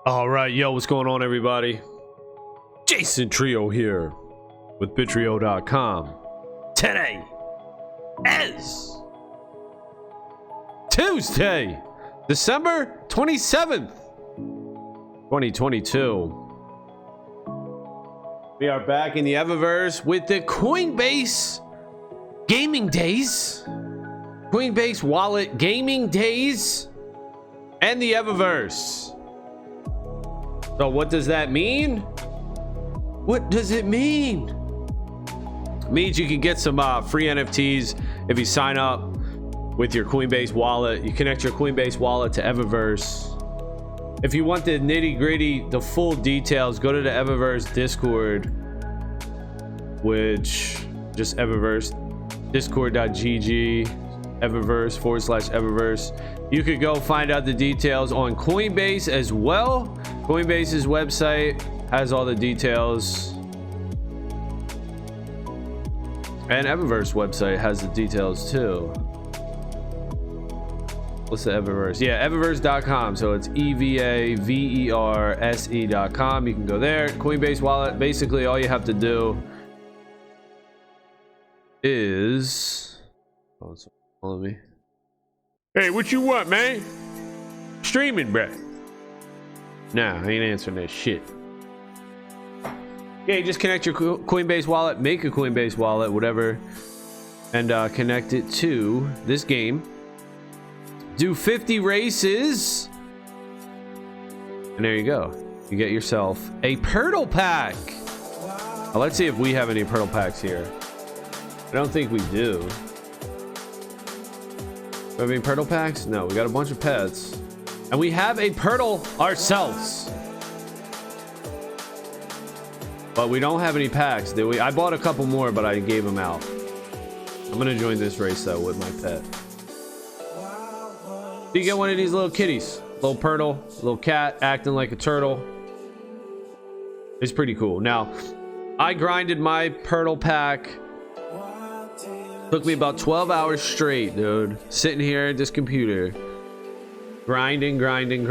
All right, yo, what's going on, everybody? Jason Trio here with Bittrio.com. Today is Tuesday, December 27th, 2022. We are back in the Evaverse with the Coinbase Gaming Days, Coinbase Wallet Gaming Days, and the Evaverse. So what does that mean? What does it mean? It means you can get some free NFTs if you sign up with your Coinbase wallet. You connect your Coinbase wallet to Evaverse. If you want the nitty gritty, the full details, go to the Evaverse Discord, which just Evaverse, discord.gg, Evaverse/Evaverse. You could go find out the details on Coinbase as well. Coinbase's website has all the details, and Evaverse website has the details too. What's the Evaverse? Yeah, Evaverse.com. So it's EVAVERSE.com. You can go there. Coinbase wallet. Basically, all you have to do is follow me. Hey, what you want, man? Streaming, bruh. Nah, I ain't answering that shit. Yeah, you just connect your Coinbase wallet, make a Coinbase wallet, whatever, and connect it to this game. Do 50 races, and there you go. You get yourself a Pirtle pack. Now, let's see if we have any Pirtle packs here. I don't think we do. Do we have any Pirtle packs? No, we got a bunch of pets. And we have a Pirtle ourselves. But we don't have any packs, do we? I bought a couple more, but I gave them out. I'm gonna join this race though with my pet. You get one of these little kitties. Little Pirtle, little cat acting like a turtle. It's pretty cool. Now, I grinded my Pirtle pack. Took me about 12 hours straight, dude. Sitting here at this computer. Grinding, playing.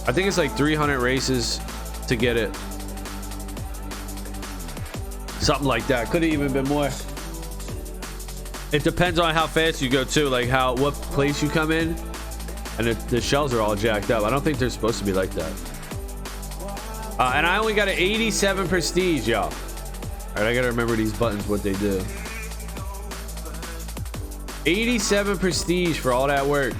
I think it's like 300 races to get it. Something like that. Could have even been more. It depends on how fast you go too, like what place you come in, and the shells are all jacked up. I don't think they're supposed to be like that. And I only got an 87 prestige, y'all. All right, I gotta remember these buttons, what they do. 87 prestige for all that work.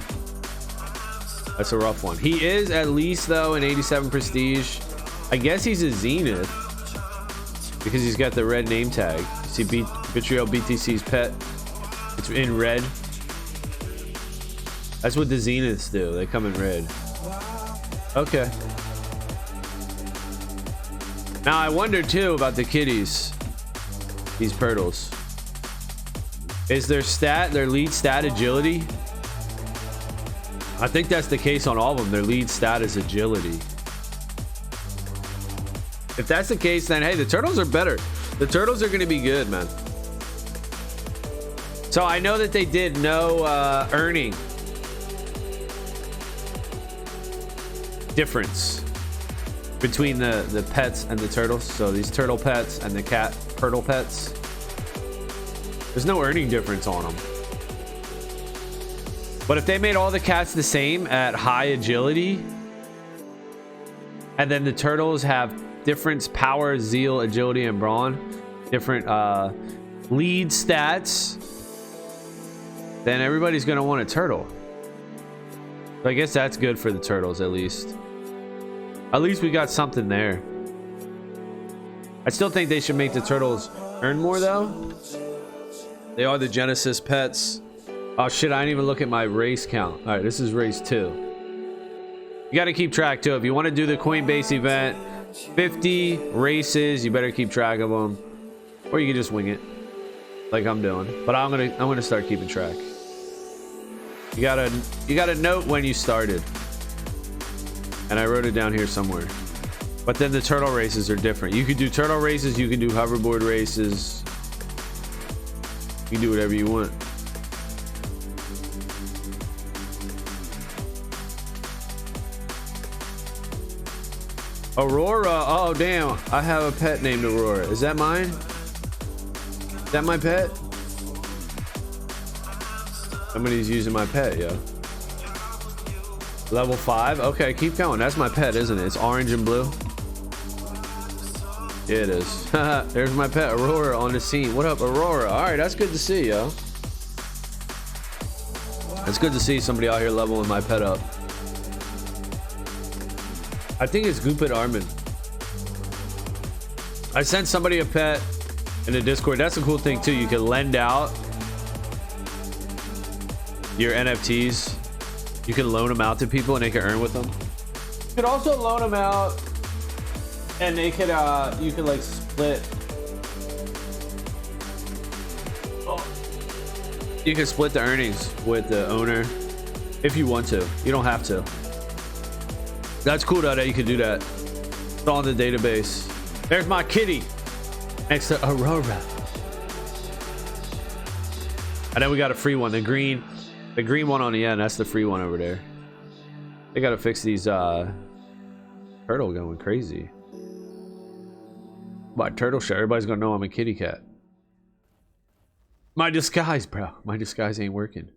That's a rough one. He is at least though an 87 prestige. I guess he's a Zenith because he's got the red name tag. See, Bittrio BTC's pet. It's in red. That's what the Zeniths do. They come in red. Okay. Now I wonder too about the kitties. These Pirtles. Is their lead stat agility? I think that's the case on all of them. Their lead stat is agility. If that's the case, then hey, the turtles are better. The turtles are going to be good, man. So I know that they did no earning difference between the pets and the turtles. So these turtle pets and the cat Pirtle pets. There's no earning difference on them. But if they made all the cats the same at high agility, and then the turtles have different power, zeal, agility, and brawn, different lead stats, then everybody's going to want a turtle. So I guess that's good for the turtles, at least. At least we got something there. I still think they should make the turtles earn more, though. They are the Genesis pets. Oh shit, I didn't even look at my race count. All right, this is race 2. You got to keep track too. If you want to do the Coinbase event, 50 races, you better keep track of them. Or you can just wing it like I'm doing. But I'm gonna start keeping track. You gotta note when you started. And I wrote it down here somewhere. But then the turtle races are different. You could do turtle races, you can do hoverboard races. You can do whatever you want. Aurora. Oh, damn. I have a pet named Aurora. Is that mine? Is that my pet? Somebody's using my pet, yo. Level 5. Okay, keep going. That's my pet, isn't it? It's orange and blue. Yeah, it is. There's my pet, Aurora, on the scene. What up, Aurora? All right, that's good to see, yo. It's good to see somebody out here leveling my pet up. I think it's Goopit Armin. I sent somebody a pet in the Discord. That's a cool thing too. You can lend out your NFTs. You can loan them out to people and they can earn with them. You could also loan them out and they could you could like split. You can split the earnings with the owner if you want to. You don't have to. That's cool though that you can do that. It's all in the database. There's my kitty next to Aurora. And then we got a free one, the green one on the end. That's the free one over there. They gotta fix these turtle going crazy. My turtle shirt, everybody's gonna know I'm a kitty cat. My disguise, bro. My disguise ain't working.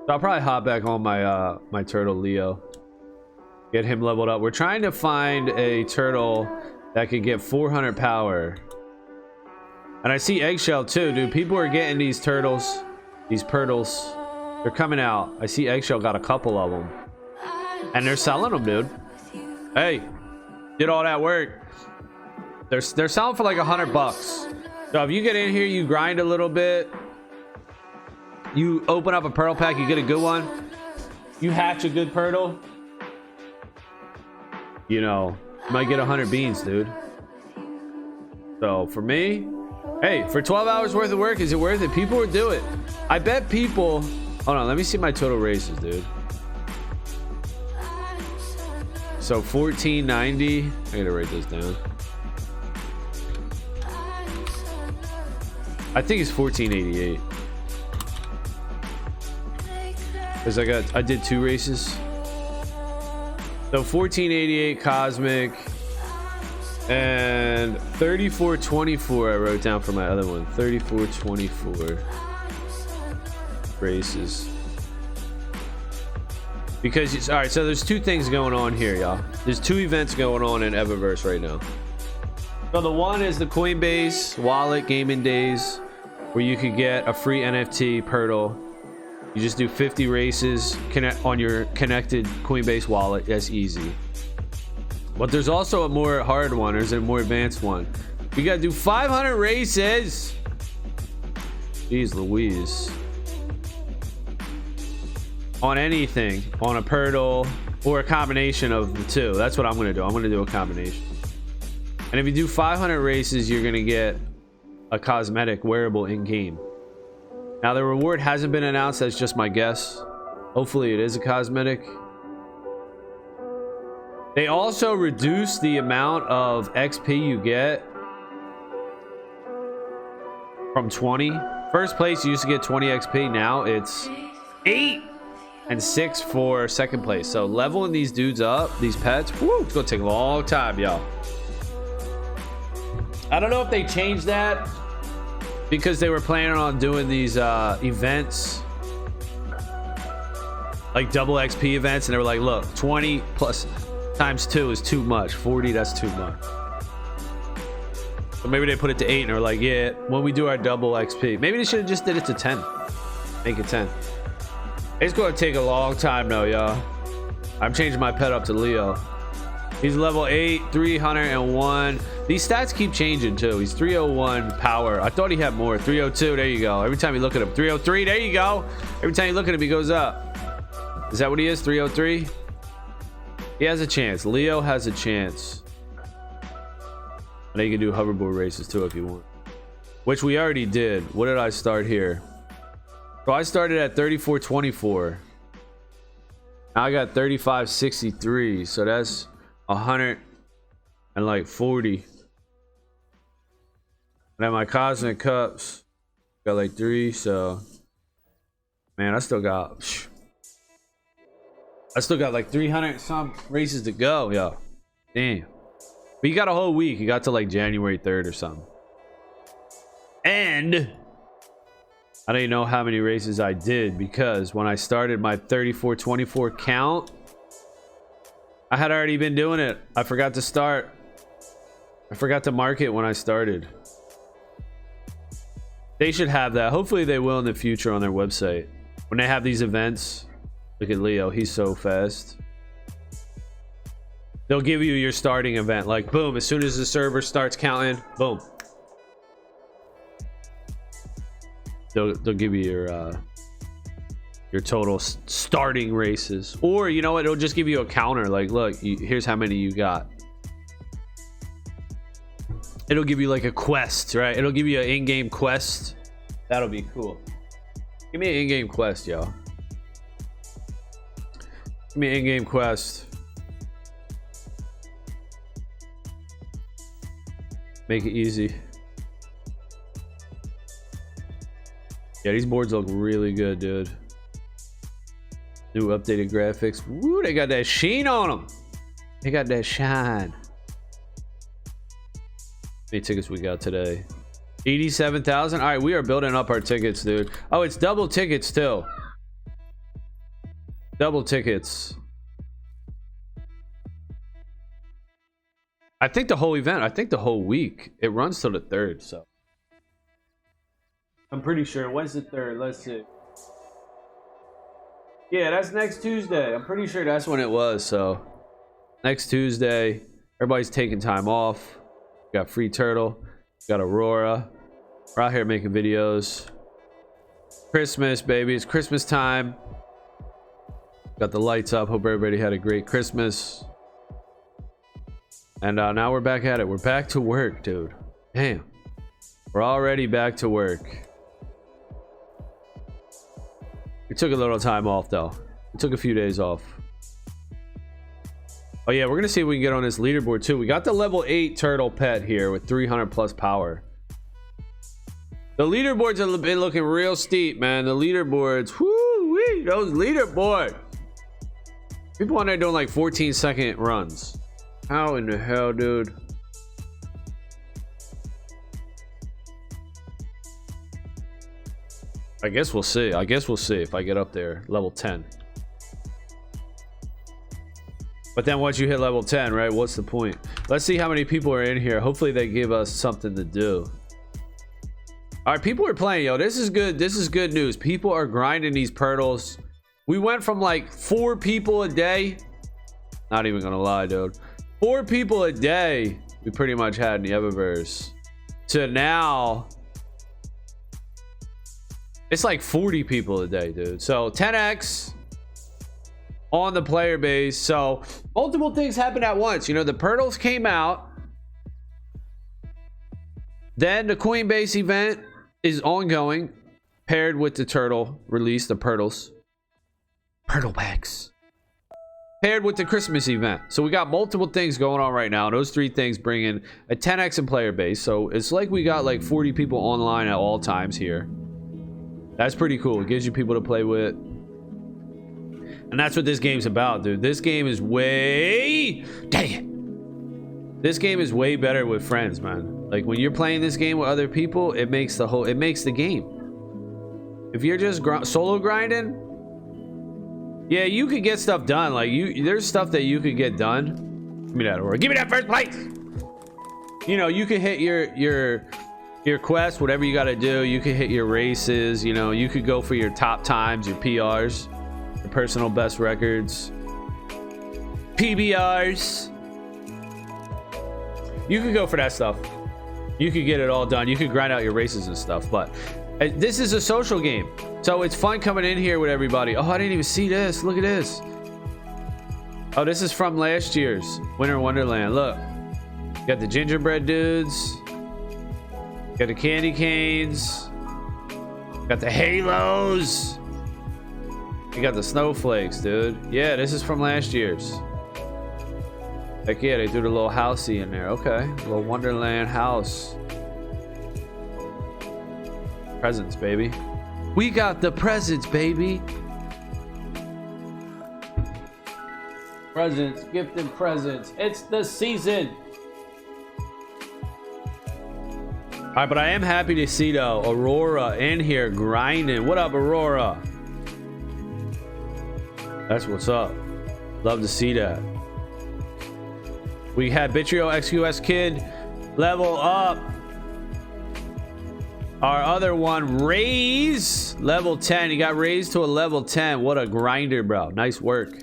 So I'll probably hop back on my my turtle Leo. Get him leveled up. We're trying to find a turtle that could get 400 power. And I see eggshell too, dude. People are getting these turtles, these purtles. They're coming out. I see eggshell got a couple of them. And they're selling them, dude. Hey, did all that work. They're selling for like $100. So if you get in here, you grind a little bit. You open up a pearl pack, you get a good one. You hatch a good turtle. You know, you might get 100 beans, dude. So for me, hey, for 12 hours worth of work, is it worth it? People would do it. I bet people. Hold on, let me see my total races, dude. So 1490. I gotta write this down. I think it's 1488. Because I did 2 races. So 1488 cosmic and 3424 I wrote down for my other one. 3424 races. Because all right, so there's 2 things going on here, y'all. There's 2 events going on in Evaverse right now. So the one is the Coinbase wallet gaming days, where you could get a free NFT Pirtle. You just do 50 races on your connected Coinbase wallet. That's easy. But there's also a more hard one. There's a more advanced one. You gotta do 500 races. Jeez Louise. On anything, on a Pirtle or a combination of the 2. That's what I'm gonna do. I'm gonna do a combination. And if you do 500 races, you're gonna get a cosmetic wearable in game. Now the reward hasn't been announced. That's just my guess. Hopefully it is a cosmetic. They also reduce the amount of XP you get from 20. First place you used to get 20 XP. Now it's 8 and 6 for second place. So leveling these dudes up, these pets, whoo, it's gonna take a long time, y'all. I don't know if they changed that because they were planning on doing these events, like double XP events, and they were like, look, 20 plus times 2 is too much. 40, that's too much. So maybe they put it to 8 and they're like, yeah, when we do our double XP, maybe they should have just did it to 10. Make it 10. It's going to take a long time though, y'all. I'm changing my pet up to Leo. He's level 8, 301. These stats keep changing too. He's 301 power. I thought he had more. 302, there you go. Every time you look at him. 303, there you go. Every time you look at him, he goes up. Is that what he is? 303? He has a chance. Leo has a chance. And you can do hoverboard races too if you want. Which we already did. What did I start here? So I started at 3424. Now I got 3563. So that's 140. And then my cosmic cups got like 3, so Man, I still got like 300 some races to go, yo. Damn. But you got a whole week. You got to like January 3rd or something. And I don't even know how many races I did, because when I started my 3424 count, I had already been doing it. I forgot to start. I forgot to mark it when I started. They should have that. Hopefully they will in the future on their website. When they have these events. Look at Leo. He's so fast. They'll give you your starting event. Like, boom. As soon as the server starts counting, boom. They'll give you your total starting races. Or, you know what? It'll just give you a counter. Like, look, here's how many you got. It'll give you like a quest, right? It'll give you an in-game quest. That'll be cool. Give me an in-game quest, yo. Give me an in-game quest. Make it easy. Yeah, these boards look really good, dude. New updated graphics. Woo, they got that sheen on them. They got that shine. How many tickets we got today? 87,000. All right, we are building up our tickets, dude. Oh, it's double tickets too. Double tickets. I think the whole event, I think the whole week, it runs till the 3rd, so I'm pretty sure. When's the 3rd? Let's see. Yeah, that's next Tuesday. I'm pretty sure that's when it was. So next Tuesday, everybody's taking time off. Got Free Turtle, got Aurora. We're out here making videos. Christmas, baby. It's Christmas time. Got the lights up. Hope everybody had a great Christmas. And now we're back at it. We're back to work, dude. Damn. We're already back to work. We took a little time off, though. We took a few days off. Oh, yeah. We're going to see if we can get on this leaderboard, too. We got the level 8 turtle pet here with 300 plus power. The leaderboards have been looking real steep, man. The leaderboards. Woo-wee. Those leaderboards. People on there doing like 14-second runs. How in the hell, dude? I guess we'll see. I guess we'll see if I get up there. Level 10. But then once you hit level 10, right? What's the point? Let's see how many people are in here. Hopefully they give us something to do. All right, people are playing, yo. This is good. This is good news. People are grinding these turtles. We went from like 4 people a day. Not even gonna lie, dude. 4 people a day we pretty much had in the Evaverse. To now, it's like 40 people a day, dude. So 10x on the player base. So multiple things happened at once. You know, the turtles came out. Then the Coinbase event is ongoing, paired with the turtle release, the turtles. Turtle packs. Paired with the Christmas event. So we got multiple things going on right now. Those 3 things bring in a 10x in player base. So it's like we got like 40 people online at all times here. That's pretty cool. It gives you people to play with. And that's what this game's about, dude. This game is way... Dang it. This game is way better with friends, man. Like when you're playing this game with other people, it makes the game. If you're just solo grinding... Yeah, you could get stuff done. Like there's stuff that you could get done. Give me that, Aurora. Give me that first place. You know, you could hit your quest, whatever you got to do. You could hit your races. You know, you could go for your top times, your PRs, your personal best records, PBRs. You could go for that stuff. You could get it all done. You could grind out your races and stuff. But this is a social game. So it's fun coming in here with everybody. Oh, I didn't even see this. Look at this. Oh, this is from last year's Winter Wonderland. Look. Got the gingerbread dudes. Got the candy canes. Got the halos. You got the snowflakes, dude. Yeah, this is from last year's. Heck yeah, they threw the little housey in there. Okay. Little Wonderland house. Presents, baby. We got the presents, baby. Presents, gifting presents. It's the season. All right, but I am happy to see though Aurora in here grinding. What up, Aurora? That's what's up. Love to see that. We had Bittrio XQS Kid level up. Our other one, Raise, level 10. He got raised to a level 10. What a grinder, bro. Nice work.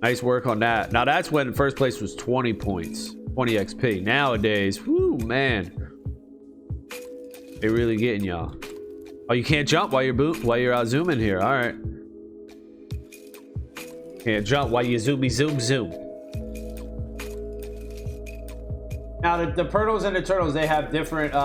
Nice work on that. Now that's when first place was 20 points, 20 XP. Nowadays, whoo, man, they really getting y'all. Oh, you can't jump while you're zooming here. All right. Can't jump while you zoom. Now the Purtles and the Turtles, they have different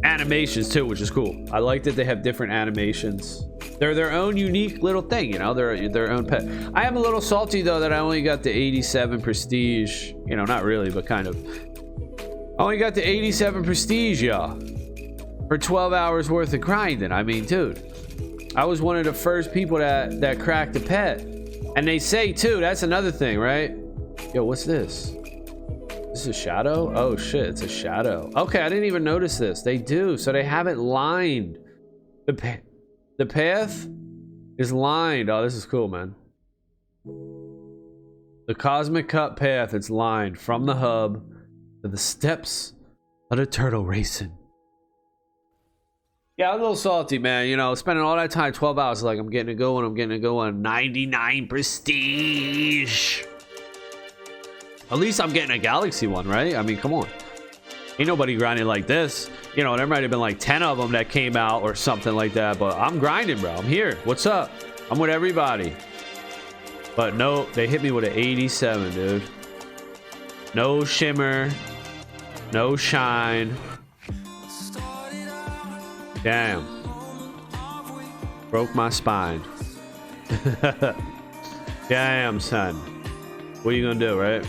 animations too, which is cool. I like that they have different animations. They're their own unique little thing, you know. They're their own pet. I am a little salty though that I only got the 87 prestige. You know, not really, but kind of. I only got the 87 prestige, y'all, for 12 hours worth of grinding. I mean, dude, I was one of the first people that cracked the pet. And they say too, that's another thing, right? Yo, what's this? This is a shadow? Oh shit, it's a shadow. Okay, I didn't even notice this. They do. So they have it lined. The path is lined. Oh, this is cool, man. The Cosmic Cup path, it's lined from the hub to the steps of the turtle racing. Yeah, I'm a little salty, man. You know, spending all that time, 12 hours, like I'm getting it going. 99 prestige. At least I'm getting a galaxy one, right? I mean, come on. Ain't nobody grinding like this. You know, there might have been like 10 of them that came out or something like that, but I'm grinding, bro. I'm here. What's up? I'm with everybody. But no, they hit me with an 87, dude. No shimmer. No shine. Damn. Broke my spine. Damn, son. What are you gonna do, right?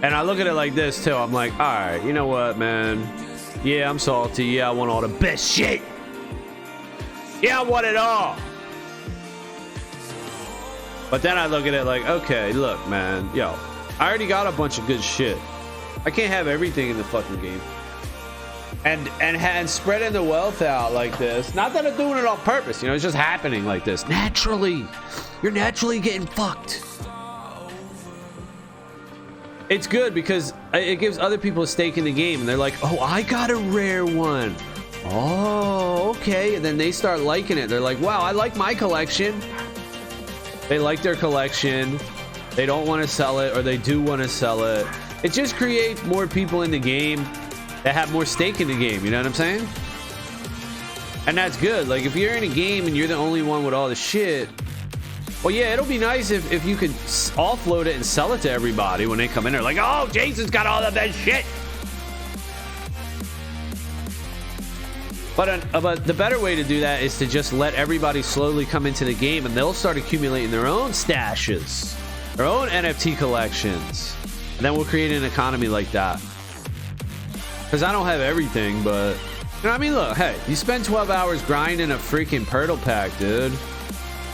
And I look at it like this too. I'm like, all right, you know what, man? Yeah, I'm salty. Yeah, I want all the best shit. Yeah, I want it all. But then I look at it like, okay, look, man, yo, I already got a bunch of good shit. I can't have everything in the fucking game. And spreading the wealth out like this. Not that I'm doing it on purpose, you know, it's just happening like this. Naturally. You're naturally getting fucked. It's good because it gives other people a stake in the game, and they're like, oh, I got a rare one. Oh, okay. And then they start liking it. They're like, wow, I like my collection. They like their collection. They don't want to sell it, or they do want to sell it. It just creates more people in the game that have more stake in the game. You know what I'm saying? And that's good. Like, if you're in a game and you're the only one with all the shit, well, yeah, it'll be nice if you could offload it and sell it to everybody when they come in there. Like, oh, Jason's got all the best shit. But the better way to do that is to just let everybody slowly come into the game, and they'll start accumulating their own stashes, their own NFT collections. And then we'll create an economy like that. Because I don't have everything, but... You know what I mean? Look, hey, you spend 12 hours grinding a freaking Purtle pack, dude.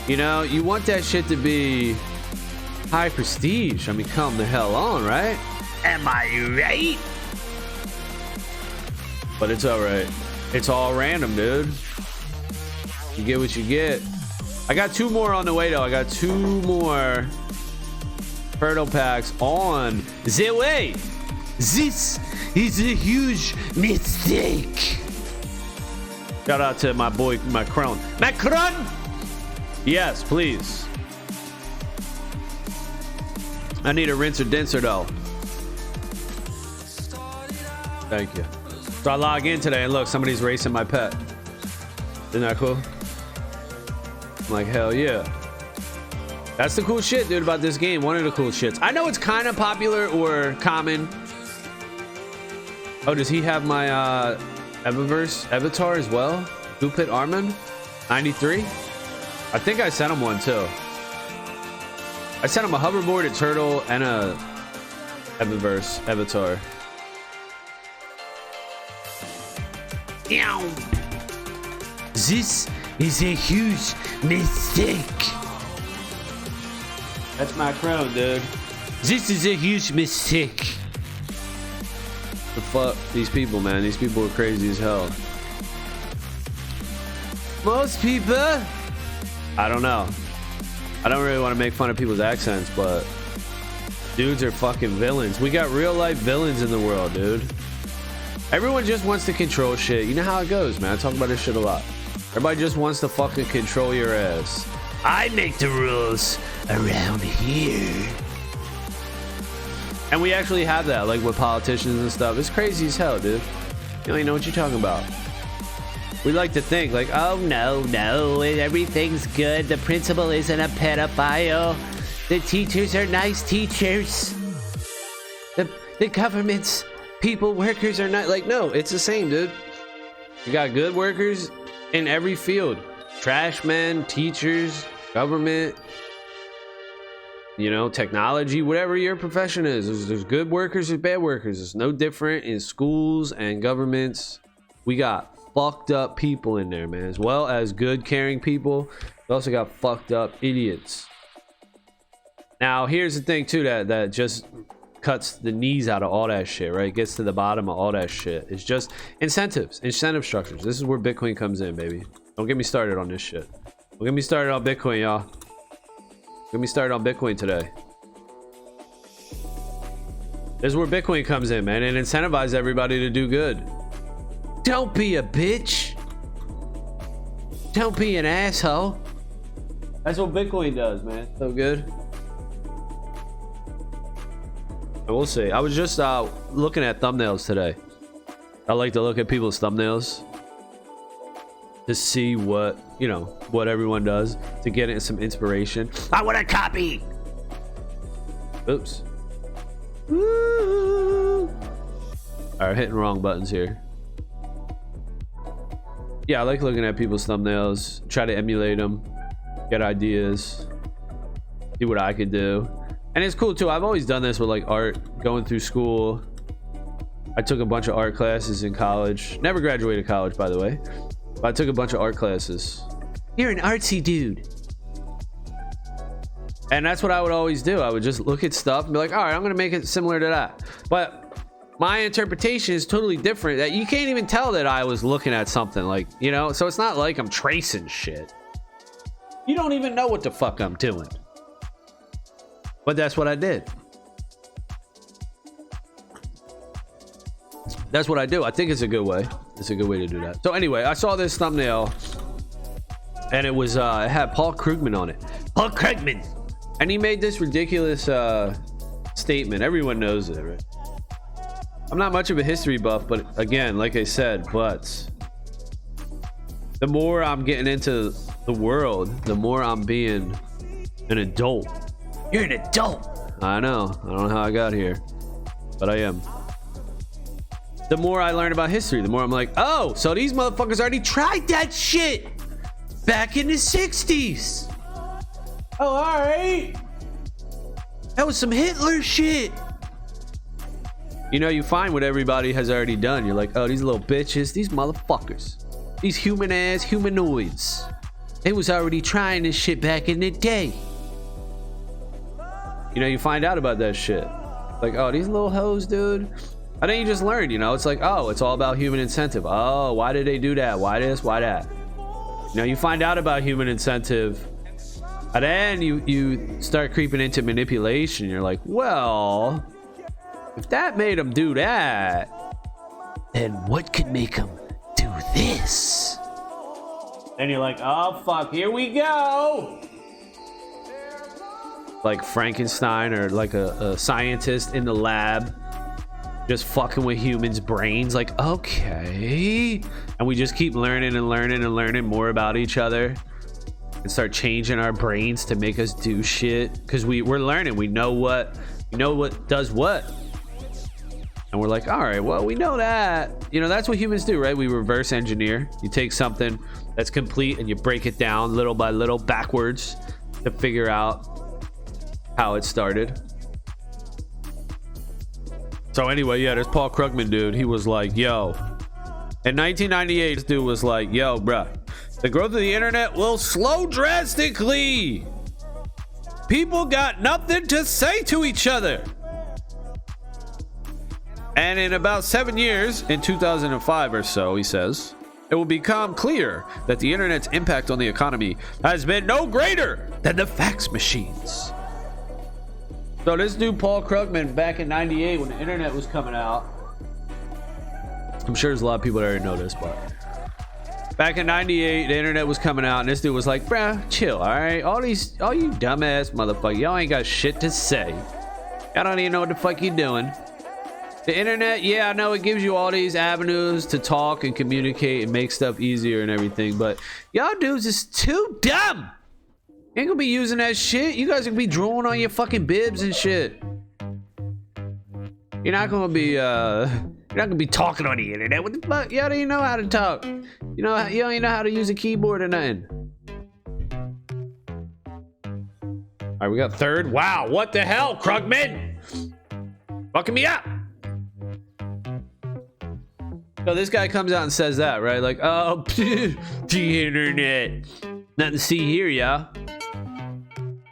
You know, you want that shit to be high prestige. I mean, come the hell on, right? Am I right? But it's all right. It's all random, dude. You get what you get. I got 2 more on the way, though. I got 2 more Purtle packs on the way. This is a huge mistake. Shout out to my boy Macron. Macron! Yes, please. I need a rinser denser though. Thank you. So I log in today and look, somebody's racing my pet. Isn't that cool? I'm like, hell yeah. That's the cool shit, dude, about this game. One of the cool shits. I know it's kind of popular or common. Oh, does he have my Evaverse avatar as well? Goopit Armin 93. I think I sent him one too. I sent him a hoverboard, a turtle, and a Evaverse avatar. This is a huge mistake. That's my crown, dude. This is a huge mistake. The fuck, these people, man. These people are crazy as hell. Most people, I don't know. I don't really want to make fun of people's accents, but dudes are fucking villains. We got real life villains in the world, dude. Everyone just wants to control shit. You know how it goes, man. I talk about this shit a lot. Everybody just wants to fucking control your ass. I make the rules around here. And we actually have that, like with politicians and stuff. It's crazy as hell, dude. You don't even know what you're talking about. We like to think like, oh no, everything's good. The principal isn't a pedophile. The teachers are nice teachers. The government's people, workers are not like, no, it's the same, dude. You got good workers in every field. Trash men, teachers, government, you know, technology, whatever your profession is. There's good workers, there's bad workers. It's no different in schools and governments. We got fucked up people in there, man, as well as good caring people. We also got fucked up idiots. Now here's the thing too, that just cuts the knees out of all that shit, right? Gets to the bottom of all that shit. It's just incentive structures. This is where Bitcoin comes in, baby. Don't get me started on this shit. Don't get me started on Bitcoin, y'all. Get me started on Bitcoin today. This is where Bitcoin comes in, man, and incentivize everybody to do good. Don't be a bitch. Don't be an asshole. That's what Bitcoin does, man. So good. I will say, I was just looking at thumbnails today. I like to look at people's thumbnails to see what, you know, what everyone does, to get some inspiration. I want a copy. Oops. Woo. All right, hitting wrong buttons here. Yeah, I like looking at people's thumbnails, try to emulate them, get ideas, see what I could do. And it's cool too. I've always done this with like art, going through school. I took a bunch of art classes in college. Never graduated college, by the way. But I took a bunch of art classes. You're an artsy dude. And that's what I would always do. I would just look at stuff and be like, all right, I'm going to make it similar to that. But my interpretation is totally different. That you can't even tell that I was looking at something, like, you know, so it's not like I'm tracing shit. You don't even know what the fuck I'm doing. But that's what I did. That's what I do. I think it's a good way. It's a good way to do that. So anyway, I saw this thumbnail and it was it had Paul Krugman on it. Paul Krugman. And he made this ridiculous statement. Everyone knows it, right? I'm not much of a history buff, but again, like I said, but the more I'm getting into the world, the more I'm being an adult. You're an adult. I know. I don't know how I got here, but I am. The more I learn about history, the more I'm like, oh, so these motherfuckers already tried that shit back in the 60s. Oh, all right. That was some Hitler shit. You know, you find what everybody has already done. You're like, oh, these little bitches, these motherfuckers, these human ass humanoids, they was already trying this shit back in the day. You know, you find out about that shit. Like, oh, these little hoes, dude. And then you just learn, you know, it's like, oh, it's all about human incentive. Oh, why did they do that? Why this? Why that? You know, you find out about human incentive. And then you start creeping into manipulation. You're like, well, if that made them do that, then what could make them do this? And you're like, oh, fuck, here we go. Like Frankenstein, or like a scientist in the lab just fucking with humans' brains. Like, okay. And we just keep learning and learning and learning more about each other and start changing our brains to make us do shit, because we're learning. We know what does what. And we're like, all right, well, we know that. You know, that's what humans do, right? We reverse engineer. You take something that's complete and you break it down little by little backwards to figure out how it started. So anyway, yeah, there's Paul Krugman, dude. He was like, yo, In 1998, this dude was like, yo, bruh, the growth of the internet will slow drastically. People got nothing to say to each other. And in about 7 years, in 2005 or so, he says, it will become clear that the internet's impact on the economy has been no greater than the fax machines. So this dude, Paul Krugman, back in 98 when the internet was coming out, I'm sure there's a lot of people that already know this, but back in 98, the internet was coming out, and this dude was like, bruh, chill, all right? All you dumbass motherfuckers, y'all ain't got shit to say. Y'all don't even know what the fuck you doing. The internet, yeah, I know it gives you all these avenues to talk and communicate and make stuff easier and everything, but y'all dudes is too dumb. Ain't gonna be using that shit. You guys are gonna be drawing on your fucking bibs and shit. You're not gonna be talking on the internet. What the fuck? Y'all don't even know how to talk. You don't even know how to use a keyboard or nothing. All right, we got third. Wow, what the hell, Krugman? Fucking me up. So this guy comes out and says that, right? Like, oh, the internet. Nothing to see here, y'all.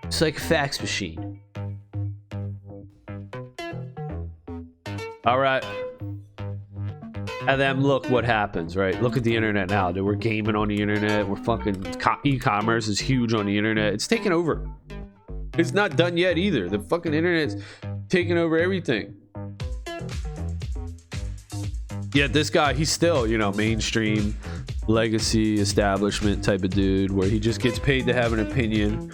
It's like a fax machine. All right. And then look what happens, right? Look at the internet now. We're gaming on the internet. We're fucking e-commerce is huge on the internet. It's taking over. It's not done yet either. The fucking internet's taking over everything. Yet this guy, he's still, mainstream, legacy, establishment type of dude where he just gets paid to have an opinion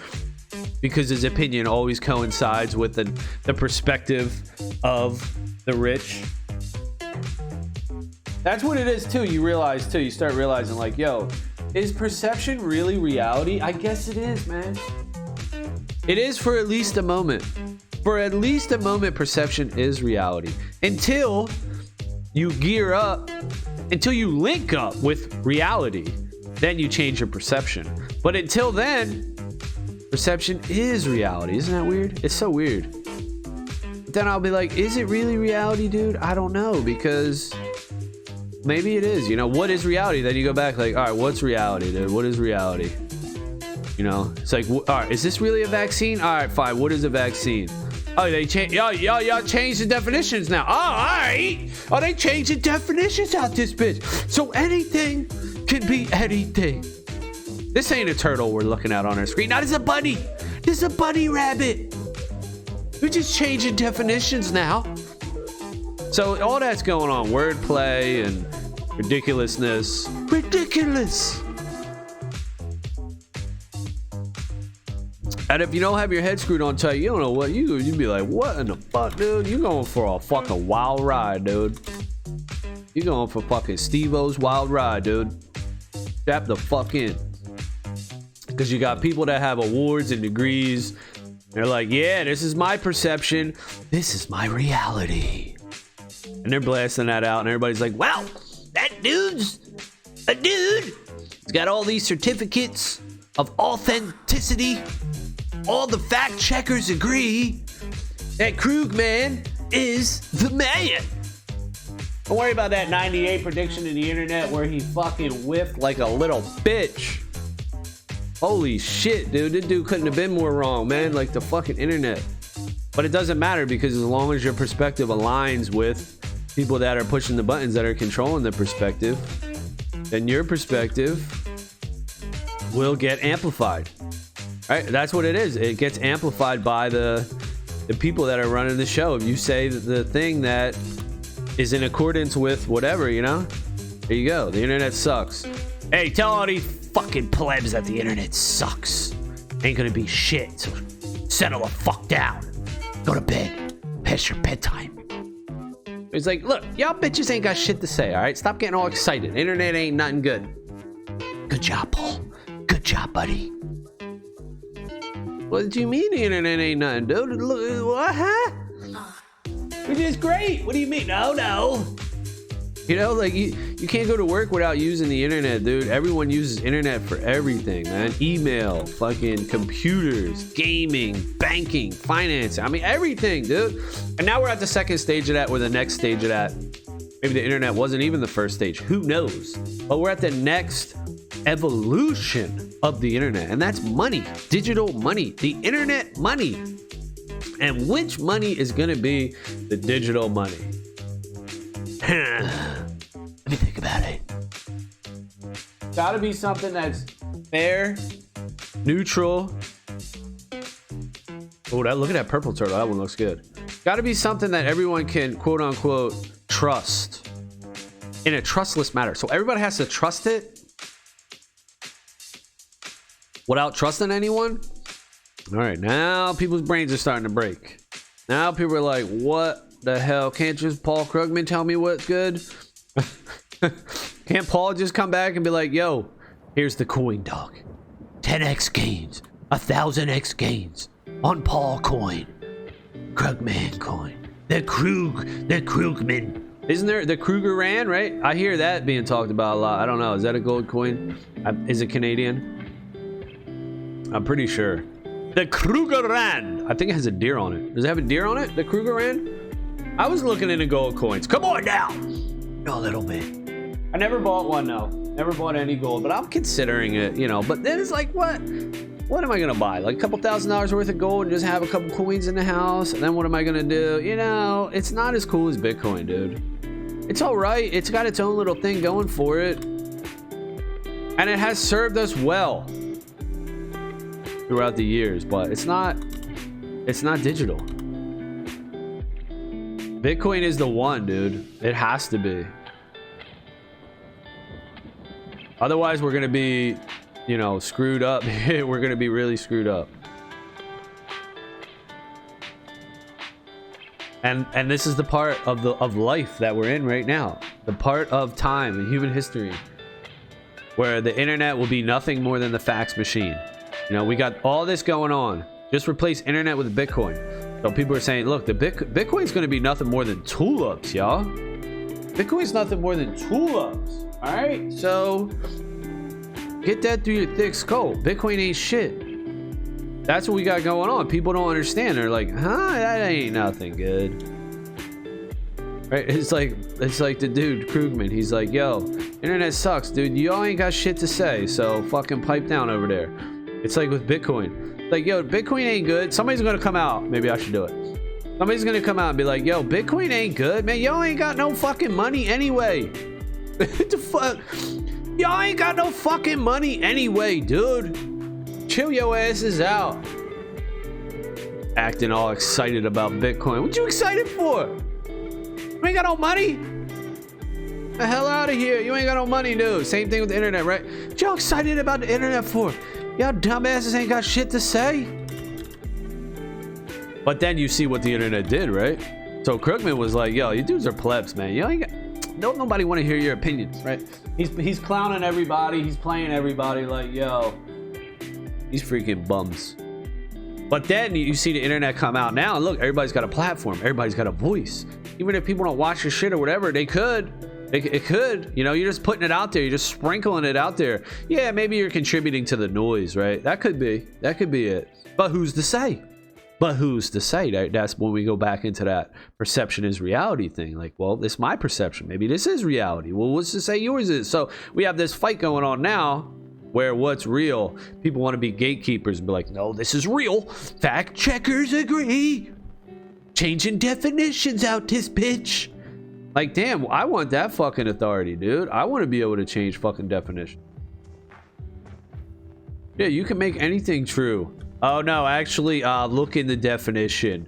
because his opinion always coincides with the perspective of the rich. That's what it is too. You start realizing like, yo, is perception really reality? I guess it is, man. It is for at least a moment. For at least a moment, perception is reality. Until you gear up, until you link up with reality, then you change your perception. But until then, perception is reality. Isn't that weird? It's so weird. But then I'll be like, is it really reality, dude? I don't know, because maybe it is. What is reality? Then you go back like, all right, what's reality, dude? What is reality? It's like, all right, is this really a vaccine? All right, fine. What is a vaccine? Oh, they change. Y'all changed the definitions now. Oh, all right. Oh, they changed the definitions out this bitch. So anything can be anything. This ain't a turtle we're looking at on our screen. Now, this is a bunny. This is a bunny rabbit. We're just changing definitions now. So all that's going on, wordplay and ridiculousness. Ridiculous. And if you don't have your head screwed on tight, you don't know what you'd be like, what in the fuck, dude? You going for a fucking wild ride, dude. You going for fucking Steve-O's wild ride, dude. Strap the fuck in. Because you got people that have awards and degrees. They're like, yeah, this is my perception. This is my reality. And they're blasting that out, and everybody's like, wow, that dude's a dude. He's got all these certificates of authenticity. All the fact checkers agree that Krugman is the man. Don't worry about that 98 prediction in the internet where he fucking whiffed like a little bitch. Holy shit, dude. This dude couldn't have been more wrong, man. Like the fucking internet. But it doesn't matter because as long as your perspective aligns with people that are pushing the buttons that are controlling the perspective, then your perspective will get amplified. Right? That's what it is. It gets amplified by the people that are running the show. If you say the thing that is in accordance with whatever, there you go. The internet sucks. Hey, tell all these fucking plebs that the internet sucks. Ain't gonna be shit. So settle the fuck down. Go to bed. Past your bedtime. It's like, look, y'all bitches ain't got shit to say, all right? Stop getting all excited. Internet ain't nothing good. Good job, Paul. Good job, buddy. What do you mean the internet ain't nothing, dude? Look, what, huh? Which is great. What do you mean? No. Like you can't go to work without using the internet, dude. Everyone uses internet for everything, man. Email, fucking computers, gaming, banking, finance. I mean, everything, dude. And now we're at the second stage of that, or the next stage of that Maybe the internet wasn't even the first stage. Who knows? But we're at the next evolution of the internet, and that's money, digital money, the internet money. And which money is going to be the digital money? Let me think about it. Got to be something that's fair, neutral. Oh, look at that purple turtle. That one looks good. Got to be something that everyone can, quote unquote, trust in a trustless matter. So everybody has to trust it without trusting anyone. All right, now people's brains are starting to break. Now people are like, what the hell? Can't just Paul Krugman tell me what's good? Can't Paul just come back and be like, yo, here's the coin, dog. 10x gains, 1000x gains on Paul coin, Krugman coin, the Krugman. Isn't there the Krugerrand, right? I hear that being talked about a lot. I don't know. Is that a gold coin? Is it Canadian? I'm pretty sure. The Krugerrand. I think it has a deer on it. Does it have a deer on it? The Krugerrand? I was looking into gold coins. Come on now. A little bit. I never bought one, no. Never bought any gold, but I'm considering it, you know. But then it's like, what am I gonna buy? Like a couple $1,000s worth of gold and just have a couple coins in the house? And then what am I gonna do? You know, it's not as cool as Bitcoin, dude. It's all right. It's got its own little thing going for it. And it has served us well throughout the years, but it's not digital. Bitcoin is the one, dude. It has to be. Otherwise, we're gonna be, you know, screwed up. We're gonna be really screwed up. And this is the part of life that we're in right now. The part of time in human history where the internet will be nothing more than the fax machine. You know, we got all this going on. Just replace internet with Bitcoin. So people are saying, look, the Bitcoin's going to be nothing more than tulips, y'all. Bitcoin's nothing more than tulips. All right, so get that through your thick skull. Bitcoin ain't shit. That's what we got going on. People don't understand. They're like, huh, that ain't nothing good. Right? It's like the dude Krugman. He's like, yo, internet sucks, dude. Y'all ain't got shit to say, so fucking pipe down over there. It's like with Bitcoin. Like, yo, Bitcoin ain't good. Somebody's gonna come out. Maybe I should do it. Somebody's gonna come out and be like, yo, Bitcoin ain't good, man. Y'all ain't got no fucking money anyway. What the fuck? Y'all ain't got no fucking money anyway, dude. Chill your asses out. Acting all excited about Bitcoin. What you excited for? You ain't got no money? The hell out of here. You ain't got no money, dude. Same thing with the internet, right? What y'all excited about the internet for? Y'all dumbasses ain't got shit to say. But then you see what the internet did, right? So Krugman was like, yo, you dudes are plebs, man. You ain't got... Don't nobody want to hear your opinions, right? He's clowning everybody. He's playing everybody like, yo, these freaking bums. But then you see the internet come out now, and look, everybody's got a platform. Everybody's got a voice. Even if people don't watch your shit or whatever, they could. It could. You know, you're just putting it out there. You're just sprinkling it out there. Yeah, maybe you're contributing to the noise, right? That could be. That could be it. But who's to say? But who's to say? That's when we go back into that perception is reality thing. Like, well, this is my perception. Maybe this is reality. Well, what's to say yours is? So we have this fight going on now where what's real, people want to be gatekeepers and be like, no, this is real. Fact checkers agree. Changing definitions out this bitch. Like, damn, I want that fucking authority, dude. I want to be able to change fucking definition. Yeah, you can make anything true. Oh, no, actually, look in the definition.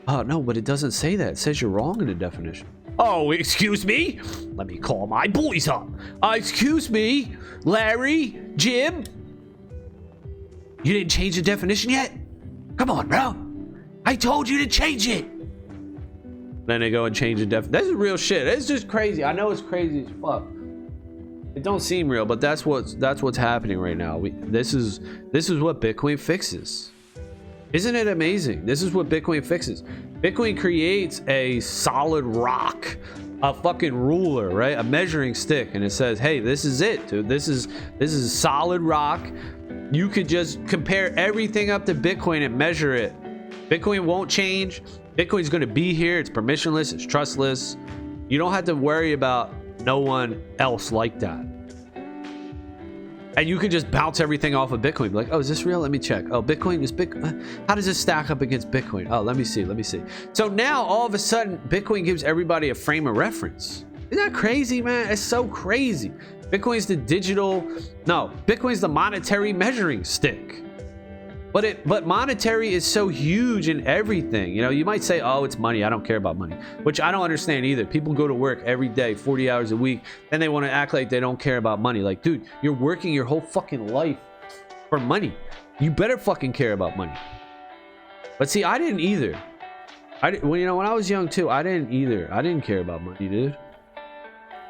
Oh, no, but it doesn't say that. It says you're wrong in the definition. Oh, excuse me? Let me call my boys up. Excuse me, Larry, Jim? You didn't change the definition yet? Come on, bro. I told you to change it. Then they go and change the definition. This is real shit. It's just crazy. I know it's crazy as fuck. It don't seem real, but that's what's happening right now. This is what Bitcoin fixes. Isn't it amazing? This is what Bitcoin fixes. Bitcoin creates a solid rock, a fucking ruler, right? A measuring stick, and it says, "Hey, this is it, dude. This is solid rock. You could just compare everything up to Bitcoin and measure it. Bitcoin won't change. Bitcoin's going to be here. It's permissionless. It's trustless. You don't have to worry about no one else like that. And you can just bounce everything off of Bitcoin. Be like, oh, is this real? Let me check. Oh, Bitcoin is Bitcoin. How does this stack up against Bitcoin? Oh, let me see. Let me see. So now all of a sudden, Bitcoin gives everybody a frame of reference. Isn't that crazy, man? It's so crazy. Bitcoin's the Bitcoin's the monetary measuring stick. But monetary is so huge in everything. You know, you might say, oh, it's money. I don't care about money, which I don't understand either. People go to work every day, 40 hours a week, and they want to act like they don't care about money. Like, dude, you're working your whole fucking life for money. You better fucking care about money. But see, I didn't either. When I was young too, I didn't either. I didn't care about money, dude.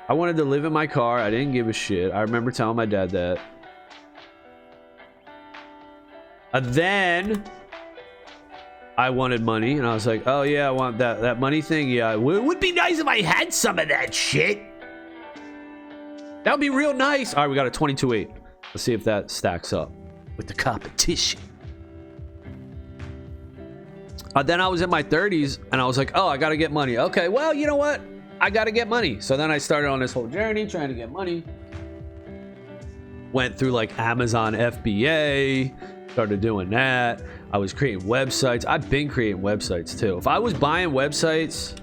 I wanted to live in my car. I didn't give a shit. I remember telling my dad that. And then I wanted money, and I was like, oh yeah, I want that money thing. Yeah, it would be nice if I had some of that shit. That would be real nice. All right, we got a 22.8. Let's see if that stacks up with the competition. Then I was in my 30s, and I was like, oh, I got to get money. Okay, well, you know what? I got to get money. So then I started on this whole journey trying to get money. Went through like Amazon FBA. Started doing that. I was creating websites. I've been creating websites too. If I was buying websites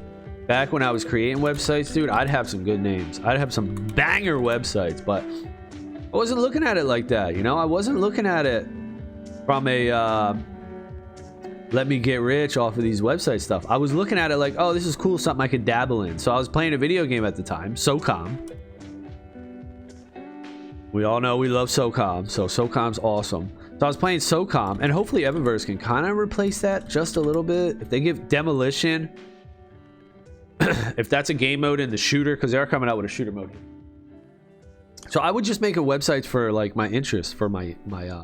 back when I was creating websites, dude, I'd have some good names. I'd have some banger websites, but I wasn't looking at it like that. You know, I wasn't looking at it from a let me get rich off of these website stuff. I was looking at it like, oh, this is cool, something I could dabble in. So I was playing a video game at the time, SOCOM. We all know we love SOCOM, so SOCOM's awesome. So I was playing SOCOM, and hopefully Evaverse can kind of replace that just a little bit. If they give Demolition, if that's a game mode in the shooter, because they are coming out with a shooter mode. So I would just make a website for like my interests, for my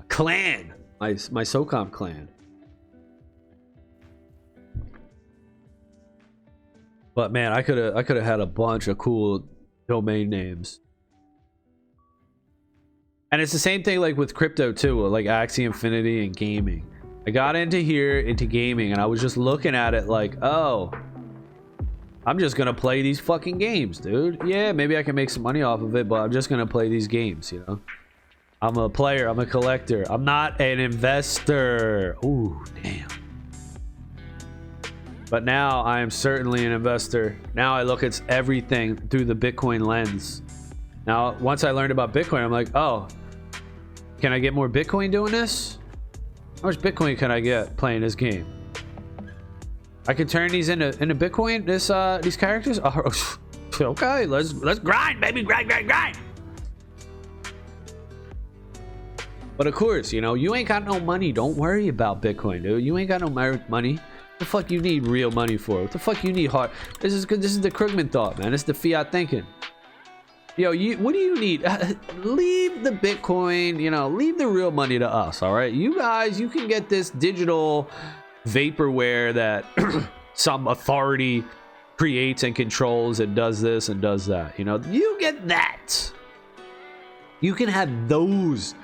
clan, my SOCOM clan. But man, I could have had a bunch of cool domain names. And it's the same thing like with crypto too, like Axie Infinity and gaming. I got into gaming, and I was just looking at it like, oh, I'm just gonna play these fucking games, dude. Yeah, maybe I can make some money off of it, but I'm just gonna play these games, you know? I'm a player, I'm a collector. I'm not an investor. Ooh, damn. But now I am certainly an investor. Now I look at everything through the Bitcoin lens. Now, once I learned about Bitcoin, I'm like, oh, can I get more Bitcoin doing this? How much Bitcoin can I get playing this game? I can turn these into Bitcoin, these characters? Oh, okay, let's grind, baby, grind. But of course, you know, you ain't got no money. Don't worry about Bitcoin, dude. You ain't got no money. What the fuck you need real money for? What the fuck you need hard? This is good. This is the Krugman thought, man. It's the fiat thinking. Yo, what do you need? Leave the Bitcoin, you know, leave the real money to us, all right? You guys, you can get this digital vaporware that some authority creates and controls and does this and does that. You know, you get that. You can have those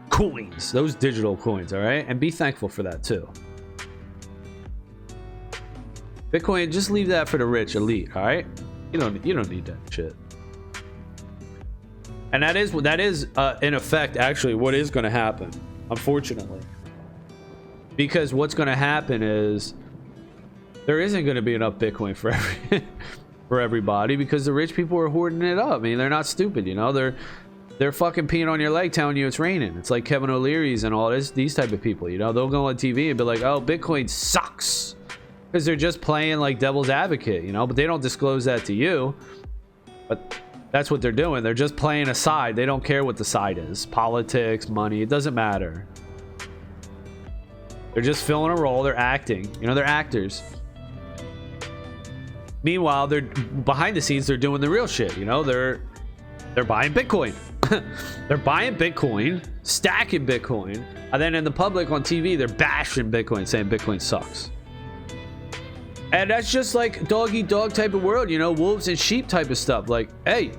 coins, those digital coins, all right? And be thankful for that too. Bitcoin, just leave that for the rich elite, all right? You don't need that shit. And that is in effect actually what is going to happen, unfortunately, because what's going to happen is there isn't going to be enough Bitcoin for everybody, because the rich people are hoarding it up. I mean, they're not stupid, you know. They're fucking peeing on your leg, telling you it's raining. It's like Kevin O'Leary's and all these type of people, you know. They'll go on TV and be like, oh, Bitcoin sucks, because they're just playing like devil's advocate, you know. But they don't disclose that to you. But that's what they're doing. They're just playing a side. They don't care what the side is. Politics, money, it doesn't matter. They're just filling a role. They're acting. You know, they're actors. Meanwhile, they're behind the scenes. They're doing the real shit. You know, they're buying Bitcoin. They're buying Bitcoin, stacking Bitcoin, and then in the public on TV, they're bashing Bitcoin, saying Bitcoin sucks. And that's just like dog eat dog type of world, you know, wolves and sheep type of stuff. Like, hey,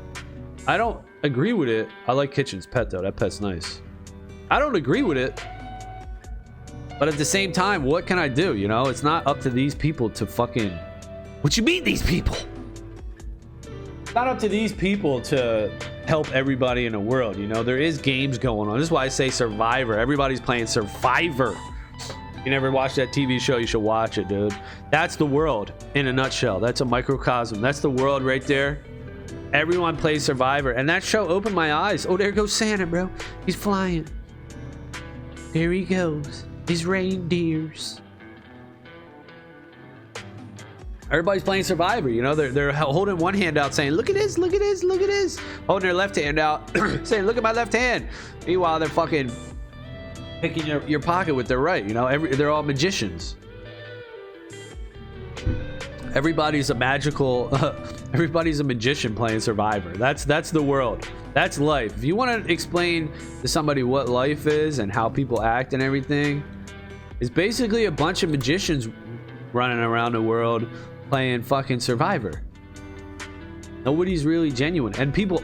I don't agree with it. I like Kitchen's pet though. That pet's nice. I don't agree with it. But at the same time, what can I do? You know, it's not up to these people to fucking... What you mean these people? It's not up to these people to help everybody in the world. You know, there is games going on. This is why I say Survivor. Everybody's playing Survivor. If you never watched that TV show, you should watch it, dude. That's the world in a nutshell. That's a microcosm. That's the world right there. Everyone plays Survivor, and that show opened my eyes. Oh, there goes Santa, bro. He's flying. There he goes. His reindeers. Everybody's playing Survivor. You know, they're holding one hand out saying, look at this, look at this, look at this. Holding their left hand out saying, look at my left hand. Meanwhile, they're fucking picking your pocket with their right. You know, they're all magicians. Everybody's a magician playing Survivor. That's the world. That's life. If you want to explain to somebody what life is and how people act and everything, it's basically a bunch of magicians running around the world playing fucking Survivor. Nobody's really genuine, and people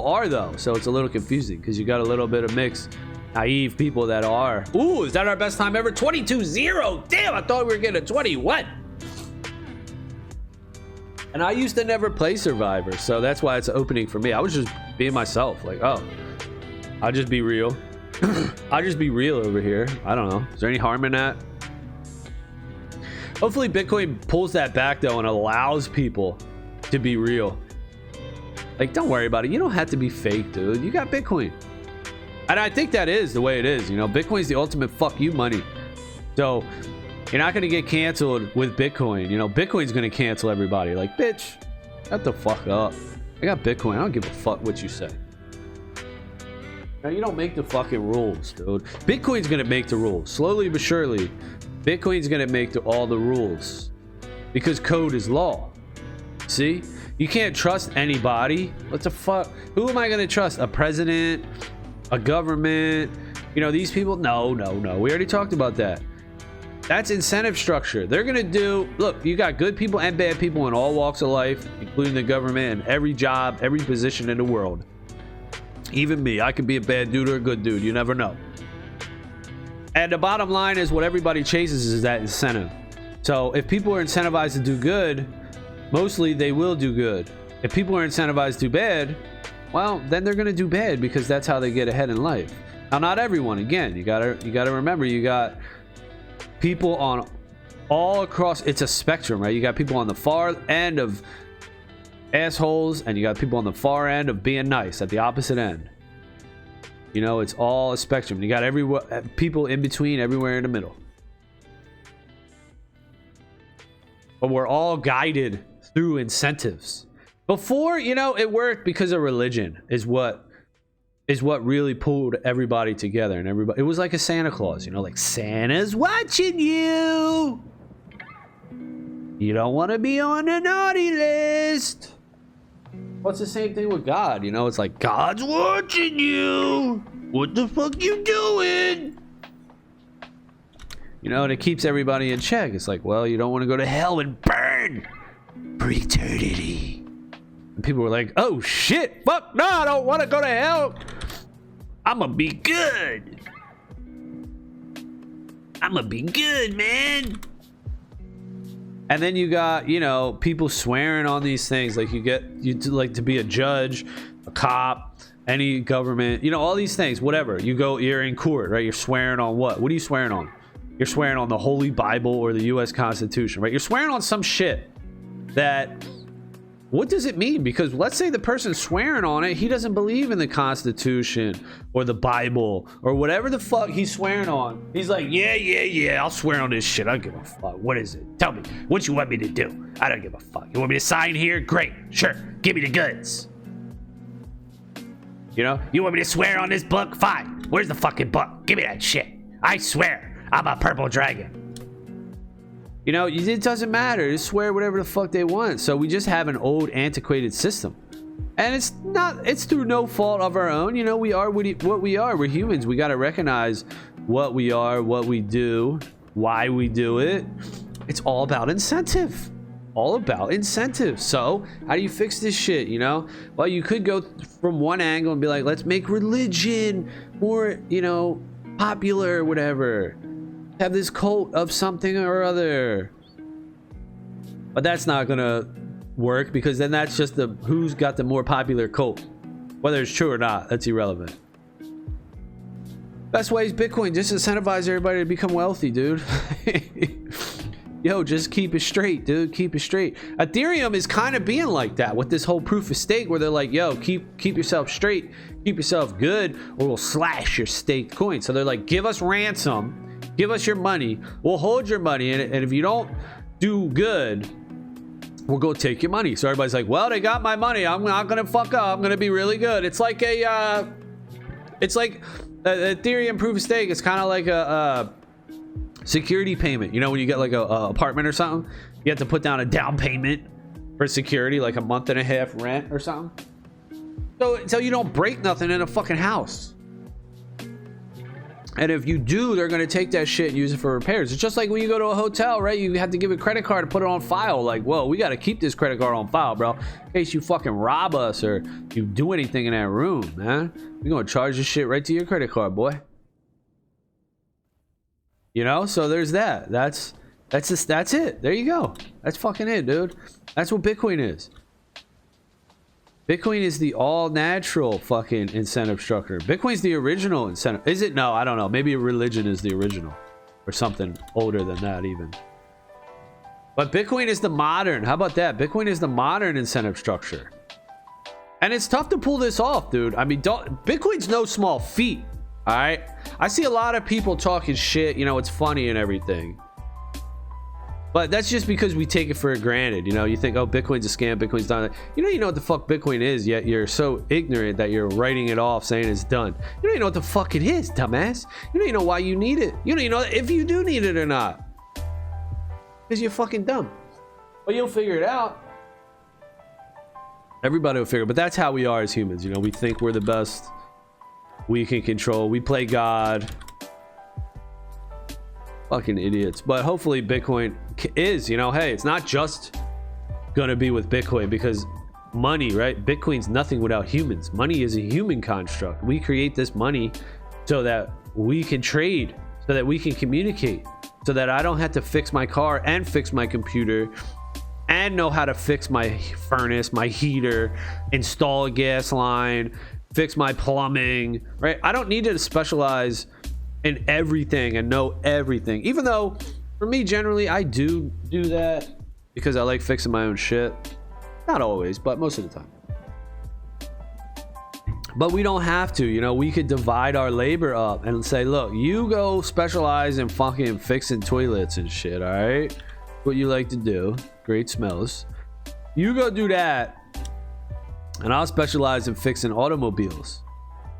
are though, so it's a little confusing because you got a little bit of mixed naive people that are. Ooh, is that our best time ever? 22-0. Damn, I thought we were getting a 21. And I used to never play Survivor, so that's why it's an opening for me. I was just being myself, like, oh, I'll just be real. I'll just be real over here. I don't know. Is there any harm in that? Hopefully Bitcoin pulls that back though and allows people to be real. Like, don't worry about it. You don't have to be fake, dude. You got Bitcoin. And I think that is the way it is. You know, Bitcoin's the ultimate fuck you money. So you're not going to get canceled with Bitcoin. You know, Bitcoin's going to cancel everybody. Like, bitch, shut the fuck up. I got Bitcoin. I don't give a fuck what you say. Now, you don't make the fucking rules, dude. Bitcoin's going to make the rules. Slowly but surely, Bitcoin's going to make all the rules. Because code is law. See? You can't trust anybody. What the fuck? Who am I going to trust? A president? A government? You know, these people? No. We already talked about that. That's incentive structure. They're gonna do, look, you got good people and bad people in all walks of life, including the government and every job, every position in the world. Even me, I could be a bad dude or a good dude. You never know. And the bottom line is what everybody chases is that incentive. So if people are incentivized to do good, mostly they will do good. If people are incentivized to do bad, well, then they're gonna do bad because that's how they get ahead in life. Now, not everyone. Again, you gotta remember, you got people on all across. It's a spectrum, right? You got people on the far end of assholes, and you got people on the far end of being nice at the opposite end. You know, it's all a spectrum. You got people in between, everywhere in the middle. But we're all guided through incentives. Before, you know, it worked because of religion is what really pulled everybody together, and everybody, it was like a Santa Claus, you know, like Santa's watching you. You don't want to be on the naughty list. Well, it's the same thing with God, you know, it's like God's watching you. What the fuck you doing? You know, and it keeps everybody in check. It's like, well, you don't want to go to hell and burn for eternity. And people were like, oh shit, fuck no, I don't want to go to hell. I'm gonna be good. I'm gonna be good, man. And then you got, you know, people swearing on these things. Like you like to be a judge, a cop, any government, you know, all these things, whatever. You're in court, right? You're swearing on what? What are you swearing on? You're swearing on the Holy Bible or the US Constitution, right? You're swearing on some shit that, what does it mean? Because let's say the person swearing on it, he doesn't believe in the Constitution or the Bible or whatever the fuck he's swearing on. He's like, yeah, I'll swear on this shit. I don't give a fuck. What is it? Tell me. What you want me to do? I don't give a fuck. You want me to sign here? Great. Sure. Give me the goods. You know? You want me to swear on this book? Fine. Where's the fucking book? Give me that shit. I swear. I'm a purple dragon. You know, it doesn't matter. Just swear whatever the fuck they want. So we just have an old, antiquated system. And it's through no fault of our own. You know, we are what we are. We're humans. We got to recognize what we are, what we do, why we do it. It's all about incentive. All about incentive. So how do you fix this shit, you know? Well, you could go from one angle and be like, let's make religion more, you know, popular or whatever. Have this cult of something or other. But that's not gonna work, because then that's just the who's got the more popular cult. Whether it's true or not, that's irrelevant. Best way is Bitcoin. Just incentivize everybody to become wealthy, dude. Yo, just keep it straight, dude. Keep it straight. Ethereum is kind of being like that with this whole proof of stake, where they're like, yo, keep yourself straight, keep yourself good, or we'll slash your staked coin. So they're like, give us ransom, give us your money, we'll hold your money, and if you don't do good, we'll go take your money. So everybody's like, well, they got my money, I'm not gonna fuck up, I'm gonna be really good. It's like Ethereum proof of stake. It's kind of like a security payment. You know, when you get like a apartment or something, you have to put down a down payment for security, like a month and a half rent or something, so you don't break nothing in a fucking house. And if you do, they're going to take that shit and use it for repairs. It's just like when you go to a hotel, right? You have to give a credit card to put it on file. Like, whoa, we got to keep this credit card on file, bro, in case you fucking rob us or you do anything in that room, man. We're going to charge this shit right to your credit card, boy. You know, so there's that. That's it. There you go. That's fucking it, dude. That's what Bitcoin is. Bitcoin is the all natural fucking incentive structure. Bitcoin's the original incentive. Is it? No, I don't know. Maybe religion is the original or something older than that even. But Bitcoin is the modern. How about that? Bitcoin is the modern incentive structure. And it's tough to pull this off, dude. I mean, Bitcoin's no small feat. All right, I see a lot of people talking shit, you know, it's funny and everything, but that's just because we take it for granted. You know, you think, oh, Bitcoin's a scam, Bitcoin's done. You know what the fuck Bitcoin is, yet you're so ignorant that you're writing it off saying it's done. You don't even know what the fuck it is, dumbass. You don't even know why you need it. You don't even know if you do need it or not, because you're fucking dumb. But you'll figure it out. Everybody will figure it. But that's how we are as humans. You know, we think we're the best. We can control. We play God. Fucking idiots. But hopefully Bitcoin is, you know, hey, it's not just gonna be with Bitcoin, because money, right? Bitcoin's nothing without humans. Money is a human construct. We create this money so that we can trade, so that we can communicate, so that I don't have to fix my car and fix my computer and know how to fix my furnace, my heater, install a gas line, fix my plumbing, right? I don't need to specialize in everything and know everything, even though for me generally I do that because I like fixing my own shit. Not always, but most of the time. But we don't have to, you know. We could divide our labor up and say, look, you go specialize in fucking fixing toilets and shit, all right? What you like to do, great smells. You go do that, and I'll specialize in fixing automobiles.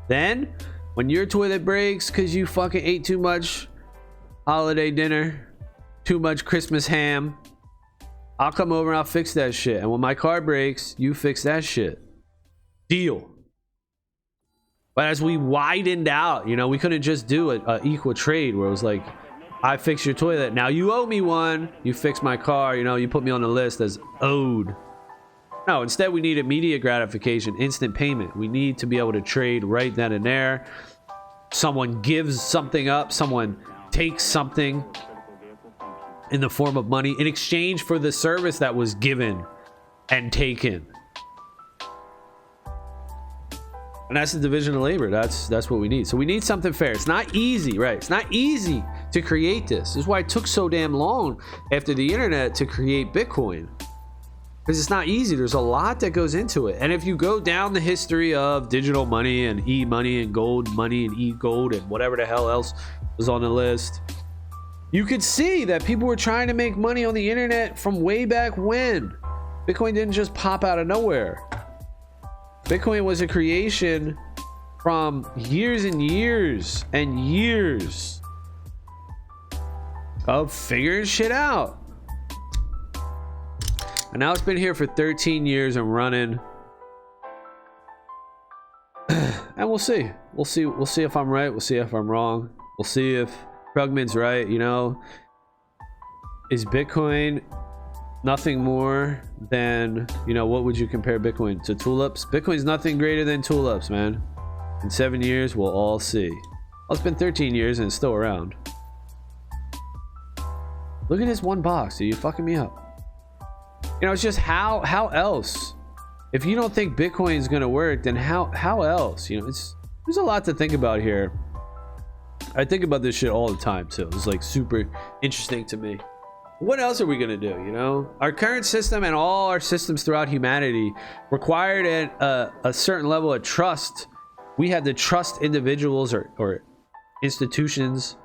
Then when your toilet breaks because you fucking ate too much holiday dinner, too much Christmas ham, I'll come over and I'll fix that shit. And when my car breaks, you fix that shit. Deal. But as we widened out, you know, we couldn't just do an equal trade where it was like, I fix your toilet, now you owe me one. You fix my car, you know, you put me on the list as owed. No, instead we need immediate gratification, instant payment. We need to be able to trade right then and there. Someone gives something up, someone takes something in the form of money in exchange for the service that was given and taken. And that's the division of labor. That's what we need. So we need something fair. It's not easy, right? It's not easy to create this. This is why it took so damn long after the internet to create Bitcoin. Because it's not easy. There's a lot that goes into it. And if you go down the history of digital money and e-money and gold money and e-gold and whatever the hell else was on the list, you could see that people were trying to make money on the internet from way back when. Bitcoin didn't just pop out of nowhere. Bitcoin was a creation from years and years and years of figuring shit out. And now it's been here for 13 years and running. And we'll see. We'll see if I'm right. We'll see if I'm wrong. We'll see if Krugman's right, you know. Is Bitcoin nothing more than, you know, what would you compare Bitcoin to? Tulips? Bitcoin's nothing greater than tulips, man. In 7 years, we'll all see. Well, it's been 13 years and it's still around. Look at this one box. Are you fucking me up? It's just how else? If you don't think Bitcoin is going to work, then how else? There's a lot to think about here. I think about this shit all the time too. It's like super interesting to me. What else are we going to do? Our current system and all our systems throughout humanity required a certain level of trust. We had to trust individuals or institutions,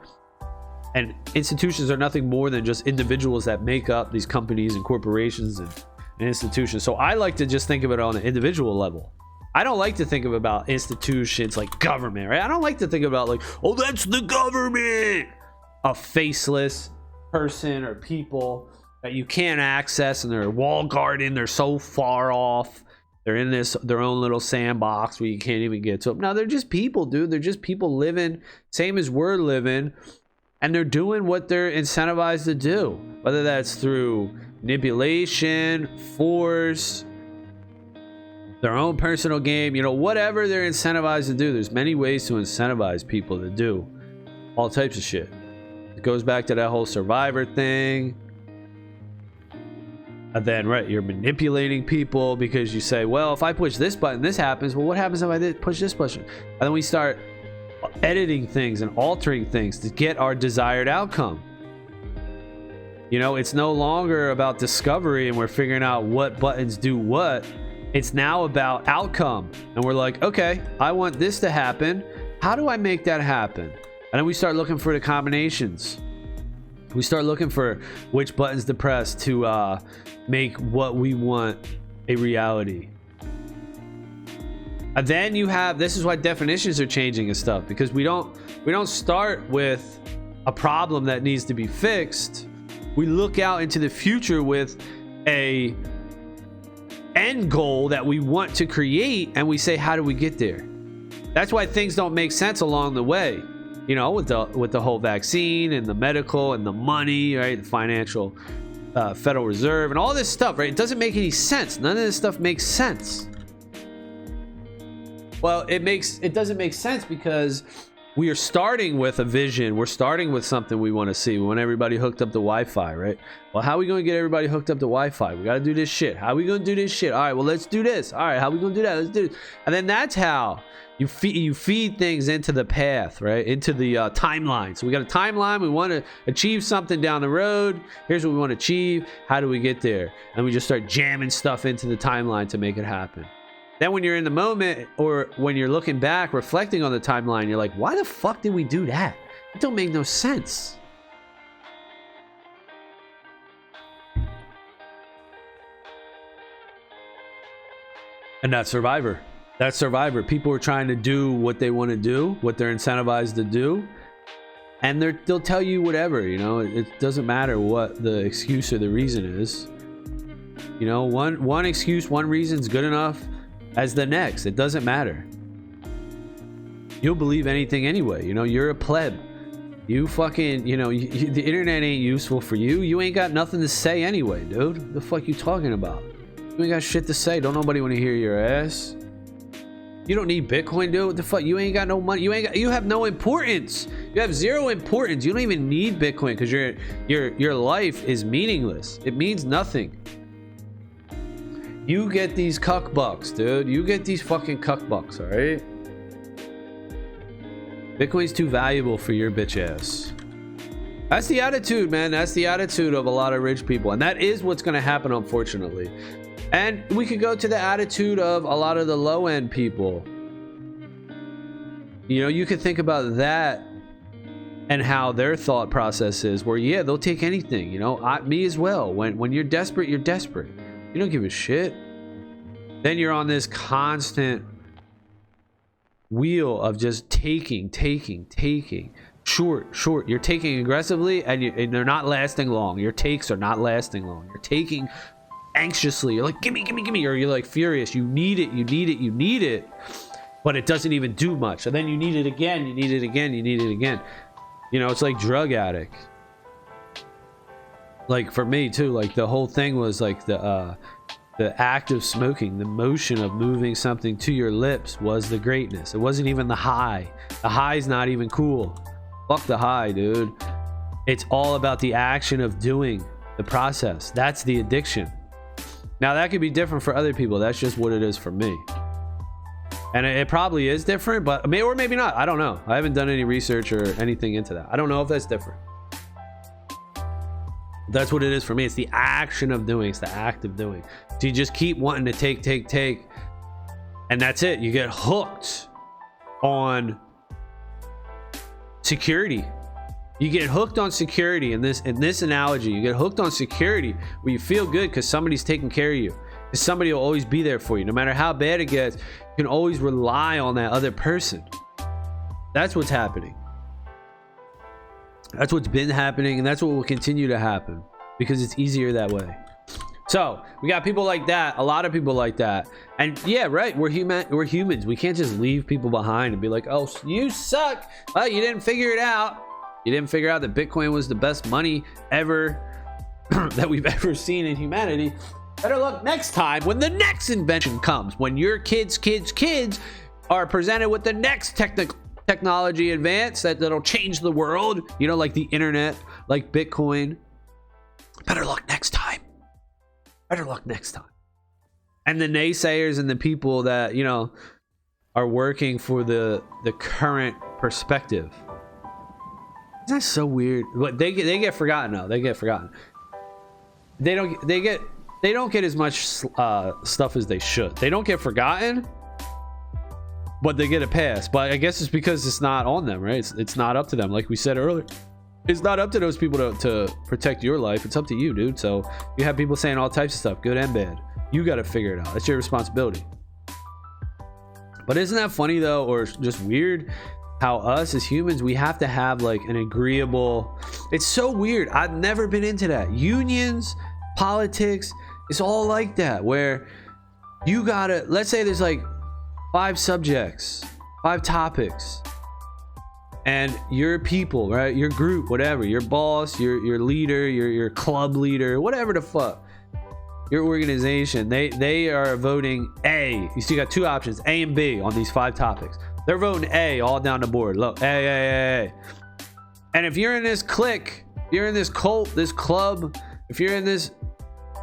and institutions are nothing more than just individuals that make up these companies and corporations and institutions. So I like to just think of it on an individual level. I don't like to think about institutions like government, right? I don't like to think about like, oh, that's the government, a faceless person or people that you can't access, and they're wall garden, they're so far off, they're in their own little sandbox where you can't even get to them. No, they're just people, dude. They're just people living same as we're living, and they're doing what they're incentivized to do, whether that's through manipulation, force, their own personal game, whatever they're incentivized to do. There's many ways to incentivize people to do all types of shit. It goes back to that whole survivor thing. And then, right, you're manipulating people because you say, well, if I push this button, this happens. Well, what happens if I push this button? And then we start editing things and altering things to get our desired outcome. It's no longer about discovery and we're figuring out what buttons do what. It's now about outcome. And we're like, okay, I want this to happen. How do I make that happen? And then we start looking for the combinations. We start looking for which buttons to press to make what we want a reality. And then this is why definitions are changing and stuff, because we don't start with a problem that needs to be fixed. We look out into the future with a end goal that we want to create, and we say, how do we get there? That's why things don't make sense along the way. With the whole vaccine and the medical and the money, right? The financial Federal Reserve and all this stuff, right? It doesn't make any sense. None of this stuff makes sense. Well, it doesn't make sense because we are starting with a vision. We're starting with something we want to see. We want everybody hooked up to Wi-Fi, right? Well, how are we going to get everybody hooked up to Wi-Fi? We got to do this shit. How are we going to do this shit? All right, well, let's do this. All right, how are we going to do that? Let's do it. And then that's how you feed things into the path, right? Into the timeline. So we got a timeline. We want to achieve something down the road. Here's what we want to achieve. How do we get there? And we just start jamming stuff into the timeline to make it happen. Then when you're in the moment, or when you're looking back, reflecting on the timeline, you're like, why the fuck did we do that? It don't make no sense. And that's Survivor. That's Survivor. People are trying to do what they want to do, what they're incentivized to do. And they'll tell you whatever, it doesn't matter what the excuse or the reason is. One excuse, one reason is good enough as the next. It doesn't matter. You'll believe anything anyway. You're a pleb. You fucking, the internet ain't useful for you. You ain't got nothing to say anyway, dude. What the fuck you talking about? You ain't got shit to say. Don't nobody want to hear your ass. You don't need Bitcoin, dude. What the fuck? You ain't got no money. You have no importance. You have zero importance. You don't even need Bitcoin because your life is meaningless. It means nothing. You get these cuck bucks, dude. You get these fucking cuck bucks, all right? Bitcoin's too valuable for your bitch ass. That's the attitude, man. That's the attitude of a lot of rich people. And that is what's going to happen, unfortunately. And we could go to the attitude of a lot of the low-end people. You could think about that and how their thought process is, where, yeah, they'll take anything. Me as well. When you're desperate, you're desperate. You don't give a shit. Then you're on this constant wheel of just taking. Short. You're taking aggressively, and they're not lasting long. Your takes are not lasting long. You're taking anxiously. You're like, gimme. Or you're like furious. You need it. But it doesn't even do much. And then you need it again. It's like drug addict. Like for me too, like the whole thing was like the act of smoking, the motion of moving something to your lips was the greatness. It wasn't even the high. The high's not even cool. Fuck the high, dude. It's all about the action of doing the process. That's the addiction. Now that could be different for other people. That's just what it is for me. And it probably is different, but or maybe not. I don't know. I haven't done any research or anything into that. I don't know if that's different. That's what it is for me. It's the action of doing. It's the act of doing. So you just keep wanting to take. And that's it. You get hooked on security. You get hooked on security in this analogy. You get hooked on security where you feel good because somebody's taking care of you. Somebody will always be there for you. No matter how bad it gets, you can always rely on that other person. That's what's happening. That's what's been happening, and that's what will continue to happen because it's easier that way. So we got people like that, a lot of people like that. And yeah, right, we're humans. We can't just leave people behind and be like, oh, you suck. Oh, you didn't figure it out. You didn't figure out that Bitcoin was the best money ever that we've ever seen in humanity. Better luck next time when the next invention comes. When your kids are presented with the next technology advance that'll change the world. You know, like the internet, like Bitcoin. Better luck next time. Better luck next time. And the naysayers and the people that, you know, are working for the current perspective. Isn't that so weird? But they get forgotten now. They get forgotten. They don't get as much stuff as they should. They don't get forgotten, but they get a pass. But I guess it's because it's not on them, right? It's not up to them. Like we said earlier, it's not up to those people to protect your life. It's up to you, dude. So you have people saying all types of stuff, good and bad. You got to figure it out. It's your responsibility. But isn't that funny though, or just weird? How us as humans, we have to have like an agreeable. It's so weird. I've never been into that. Unions, politics, it's all like that, where you gotta, let's say there's like 5 subjects, 5 topics, and your people, right, your group, whatever, your boss, your leader, your club leader, whatever the fuck, your organization, they are voting A. You still got 2 options, A and B, on these 5 topics. They're voting A all down the board. Look, A. And if you're in this clique, you're in this cult, this club, if you're in this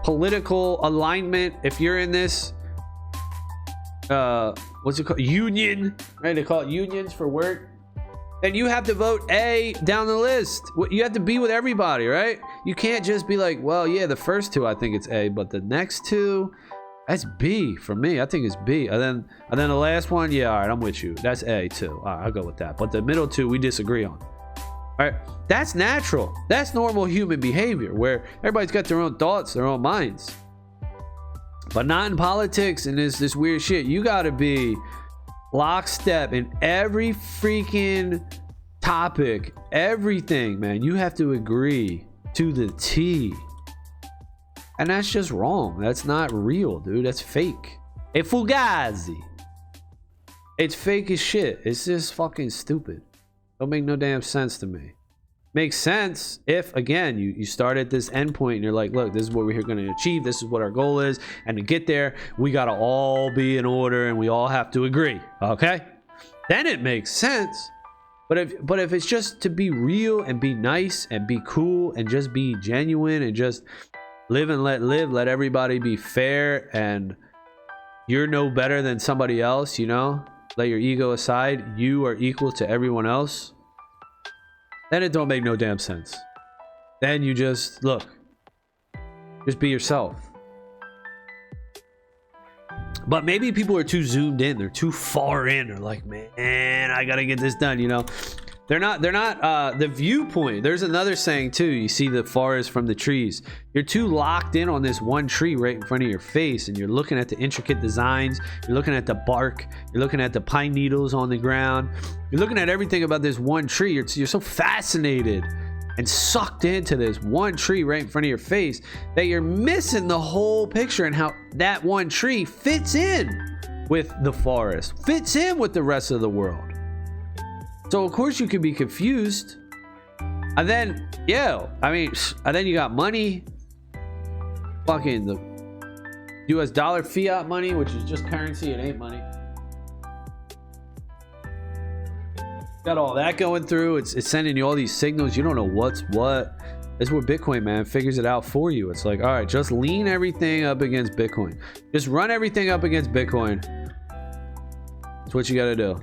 political alignment, if you're in this what's it called, union, right, they call it unions for work, then you have to vote A down the list. You have to be with everybody, right? You can't just be like, well, yeah, the first 2 I think it's A, but the next 2, that's B for me. I think it's B. And then the last one, yeah, all right, I'm with you, that's A too. All right, I'll go with that. But the middle 2 we disagree on. All right, that's natural. That's normal human behavior, where everybody's got their own thoughts, their own minds. But not in politics and this weird shit. You gotta be lockstep in every freaking topic, everything, man. You have to agree to the T. And that's just wrong. That's not real, dude. That's fake. A fugazi. It's fake as shit. It's just fucking stupid. Don't make no damn sense to me. Makes sense if, again, you start at this endpoint and you're like, look, this is what we're going to achieve. This is what our goal is. And to get there, we got to all be in order and we all have to agree. Okay? Then it makes sense. But if it's just to be real and be nice and be cool and just be genuine and just live and let everybody be fair, and you're no better than somebody else, you know, let your ego aside, you are equal to everyone else, then it don't make no damn sense. Then you just be yourself. But maybe people are too zoomed in, they're too far in, they're like, man, I gotta get this done, you know. They're not the viewpoint. There's another saying too. You see the forest from the trees. You're too locked in on this one tree right in front of your face, and you're looking at the intricate designs. You're looking at the bark. You're looking at the pine needles on the ground. You're looking at everything about this one tree. You're so fascinated and sucked into this one tree right in front of your face that you're missing the whole picture and how that one tree fits in with the forest, fits in with the rest of the world. So of course you could be confused. And then, and then you got money, fucking the US dollar fiat money, which is just currency, it ain't money. Got all that going through. It's sending you all these signals. You don't know what's what. That's where Bitcoin, man, figures it out for you. It's like, all right, just lean everything up against Bitcoin. Just run everything up against Bitcoin. That's what you got to do.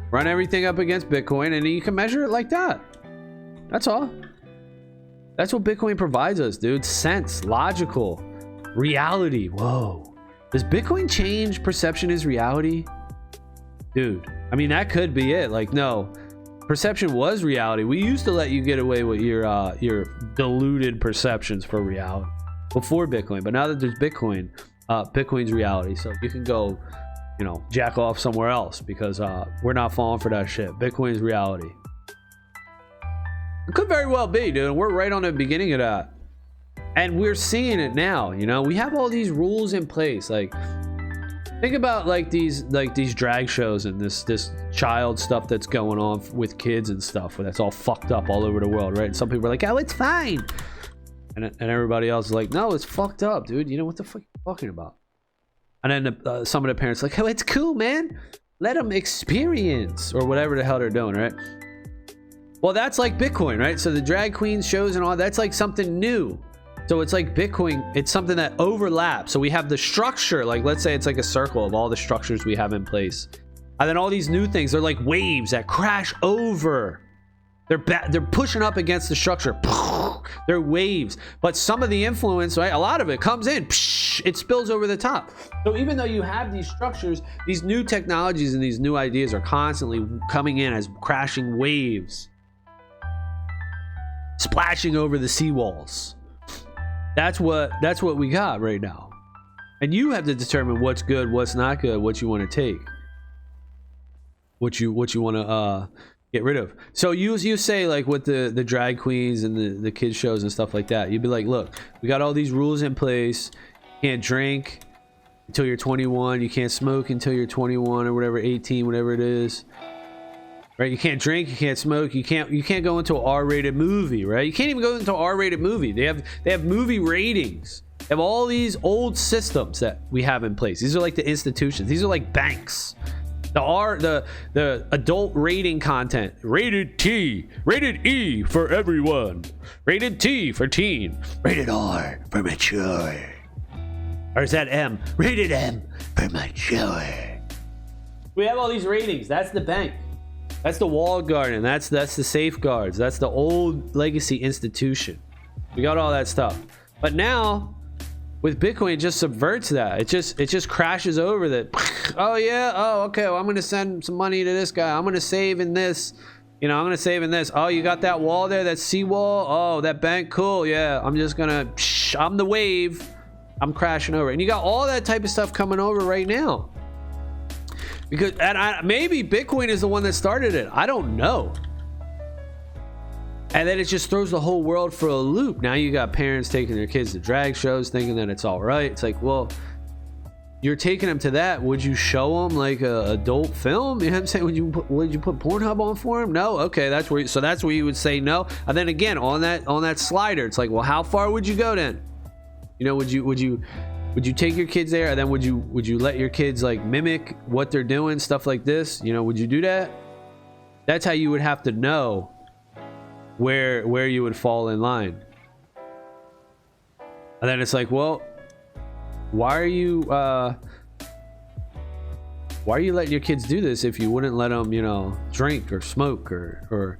Run everything up against Bitcoin, and you can measure it like that. That's all. That's what Bitcoin provides us, dude. Sense, logical, reality. Whoa. Does Bitcoin change perception is reality? Dude, I mean, that could be it. Like, no. Perception was reality. We used to let you get away with your diluted perceptions for reality before Bitcoin, but now that there's Bitcoin, Bitcoin's reality. So you can go, you know, jack off somewhere else because we're not falling for that shit. Bitcoin's reality. It could very well be, dude. And we're right on the beginning of that, and we're seeing it now. You know, we have all these rules in place. Like, think about like these drag shows and this child stuff that's going on with kids and stuff, where that's all fucked up all over the world, right? And some people are like, oh, it's fine, and everybody else is like, no, it's fucked up, dude. You know what the fuck you're talking about? And then some of the parents are like, oh, it's cool, man. Let them experience, or whatever the hell they're doing, right? Well, that's like Bitcoin, right? So the drag queen shows and all that's like something new. So it's like Bitcoin, it's something that overlaps. So we have the structure, like let's say it's like a circle of all the structures we have in place. And then all these new things, they're like waves that crash over. They're pushing up against the structure. They're waves. But some of the influence, right, a lot of it comes in. It spills over the top. So even though you have these structures, these new technologies and these new ideas are constantly coming in as crashing waves, splashing over the seawalls. That's what we got right now, and you have to determine what's good, what's not good, what you want to take, what you want to get rid of. So you say, like, with the drag queens and the kids shows and stuff like that, you'd be like, look, we got all these rules in place. You can't drink until you're 21. You can't smoke until you're 21 or whatever, 18, whatever it is. Right? You can't drink, you can't smoke, you can't go into an R-rated movie, right? You can't even go into an R-rated movie. They have movie ratings. They have all these old systems that we have in place. These are like the institutions. These are like banks. The adult rating content. Rated T, rated E for everyone. Rated T for teen. Rated R for mature. Or is that M? Rated M for mature. We have all these ratings. That's the bank. That's the walled garden. That's the safeguards. That's the old legacy institution. We got all that stuff. But now with Bitcoin, it just subverts that. It just crashes over that. Oh yeah. Oh, okay. Well, I'm going to send some money to this guy. I'm going to save in this. You know, I'm going to save in this. Oh, you got that wall there, that seawall. Oh, that bank. Cool. Yeah. I'm just going to, I'm the wave. I'm crashing over. And you got all that type of stuff coming over right now. Because maybe Bitcoin is the one that started it. I don't know. And then it just throws the whole world for a loop. Now you got parents taking their kids to drag shows thinking that it's all right. It's like, well, you're taking them to that. Would you show them like a adult film? You know what I'm saying? Would you put Pornhub on for them? No. Okay, that's where you would say no. And then again, on that slider, it's like, well, how far would you go then? You know, would you take your kids there, and then would you let your kids like mimic what they're doing, stuff like this? You know, would you do that? That's how you would have to know where you would fall in line. And then it's like, well, why are you letting your kids do this if you wouldn't let them, you know, drink or smoke or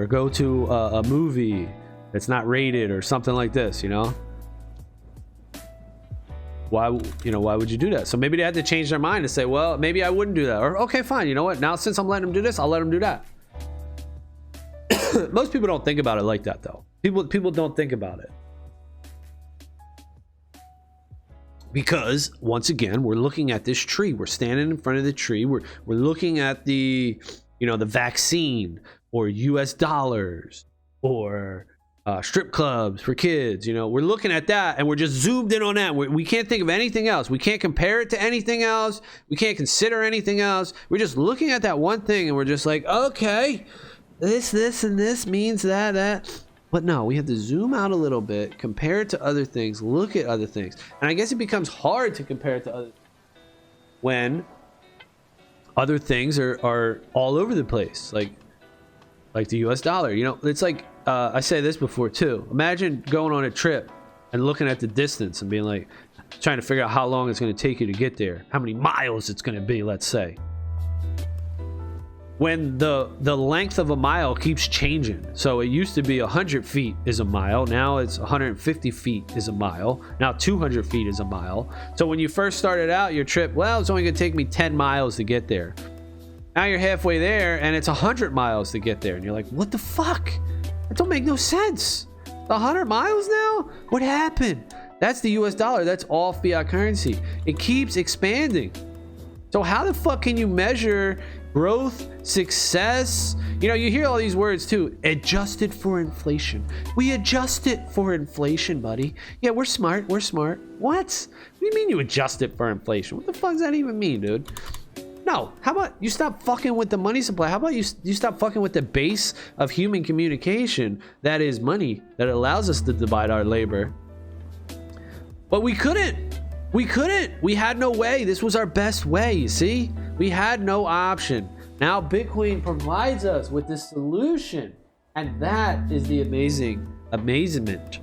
go to a movie that's not rated or something like this, you know? Why would you do that? So maybe they had to change their mind and say, well, maybe I wouldn't do that. Or, okay, fine. You know what? Now, since I'm letting them do this, I'll let them do that. Most people don't think about it like that, though. People don't think about it. Because, once again, we're looking at this tree. We're standing in front of the tree. We're looking at the vaccine or US dollars or strip clubs for kids. You know, we're looking at that and we're just zoomed in on that. We can't think of anything else. We can't compare it to anything else. We can't consider anything else. We're just looking at that one thing and we're just like, okay, this and this means that. But no, we have to zoom out a little bit, compare it to other things, look at other things. And I guess it becomes hard to compare it to other when other things are all over the place. Like like the US dollar. You know, it's like, I say this before too. Imagine going on a trip and looking at the distance and being like, trying to figure out how long it's going to take you to get there, how many miles it's going to be, let's say. When the length of a mile keeps changing. So it used to be 100 feet is a mile. Now it's 150 feet is a mile. Now 200 feet is a mile. So when you first started out your trip, well, it's only going to take me 10 miles to get there. Now you're halfway there and it's 100 miles to get there. And you're like, what the fuck? That don't make no sense. 100 miles now? What happened? That's the US dollar. That's all fiat currency. It keeps expanding. So how the fuck can you measure growth, success? You know, you hear all these words too. Adjusted for inflation. We adjust it for inflation, buddy. Yeah, we're smart. We're smart. What? What do you mean you adjust it for inflation? What the fuck does that even mean, dude? No. How about you stop fucking with the money supply? How about you stop fucking with the base of human communication? That is money that allows us to divide our labor. But we couldn't. We had no way. This was our best way, you see? We had no option. Now Bitcoin provides us with this solution. And that is the amazing amazement.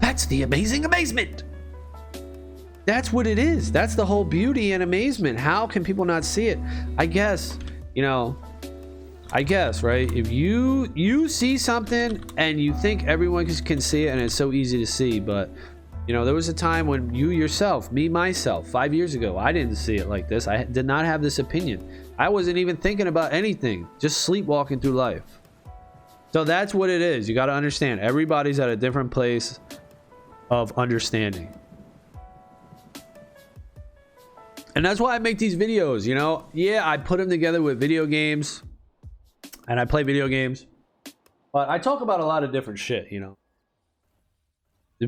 That's the amazing amazement. That's what it is. That's the whole beauty and amazement. How can people not see it? I guess, you know, right? If you see something and you think everyone can see it and it's so easy to see, but you know, there was a time when you yourself, myself, 5 years ago, I didn't see it like this. I did not have this opinion. I wasn't even thinking about anything, just sleepwalking through life. So that's what it is. You got to understand, everybody's at a different place of understanding. And that's why I make these videos, you know? Yeah, I put them together with video games and I play video games, but I talk about a lot of different shit, you know?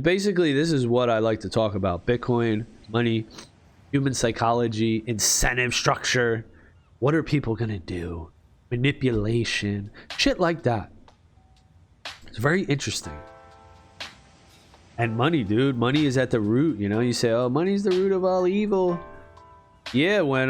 Basically, this is what I like to talk about. Bitcoin, money, human psychology, incentive structure. What are people going to do? Manipulation, shit like that. It's very interesting. And money, dude. Money is at the root, you know? You say, oh, money's the root of all evil. Yeah, when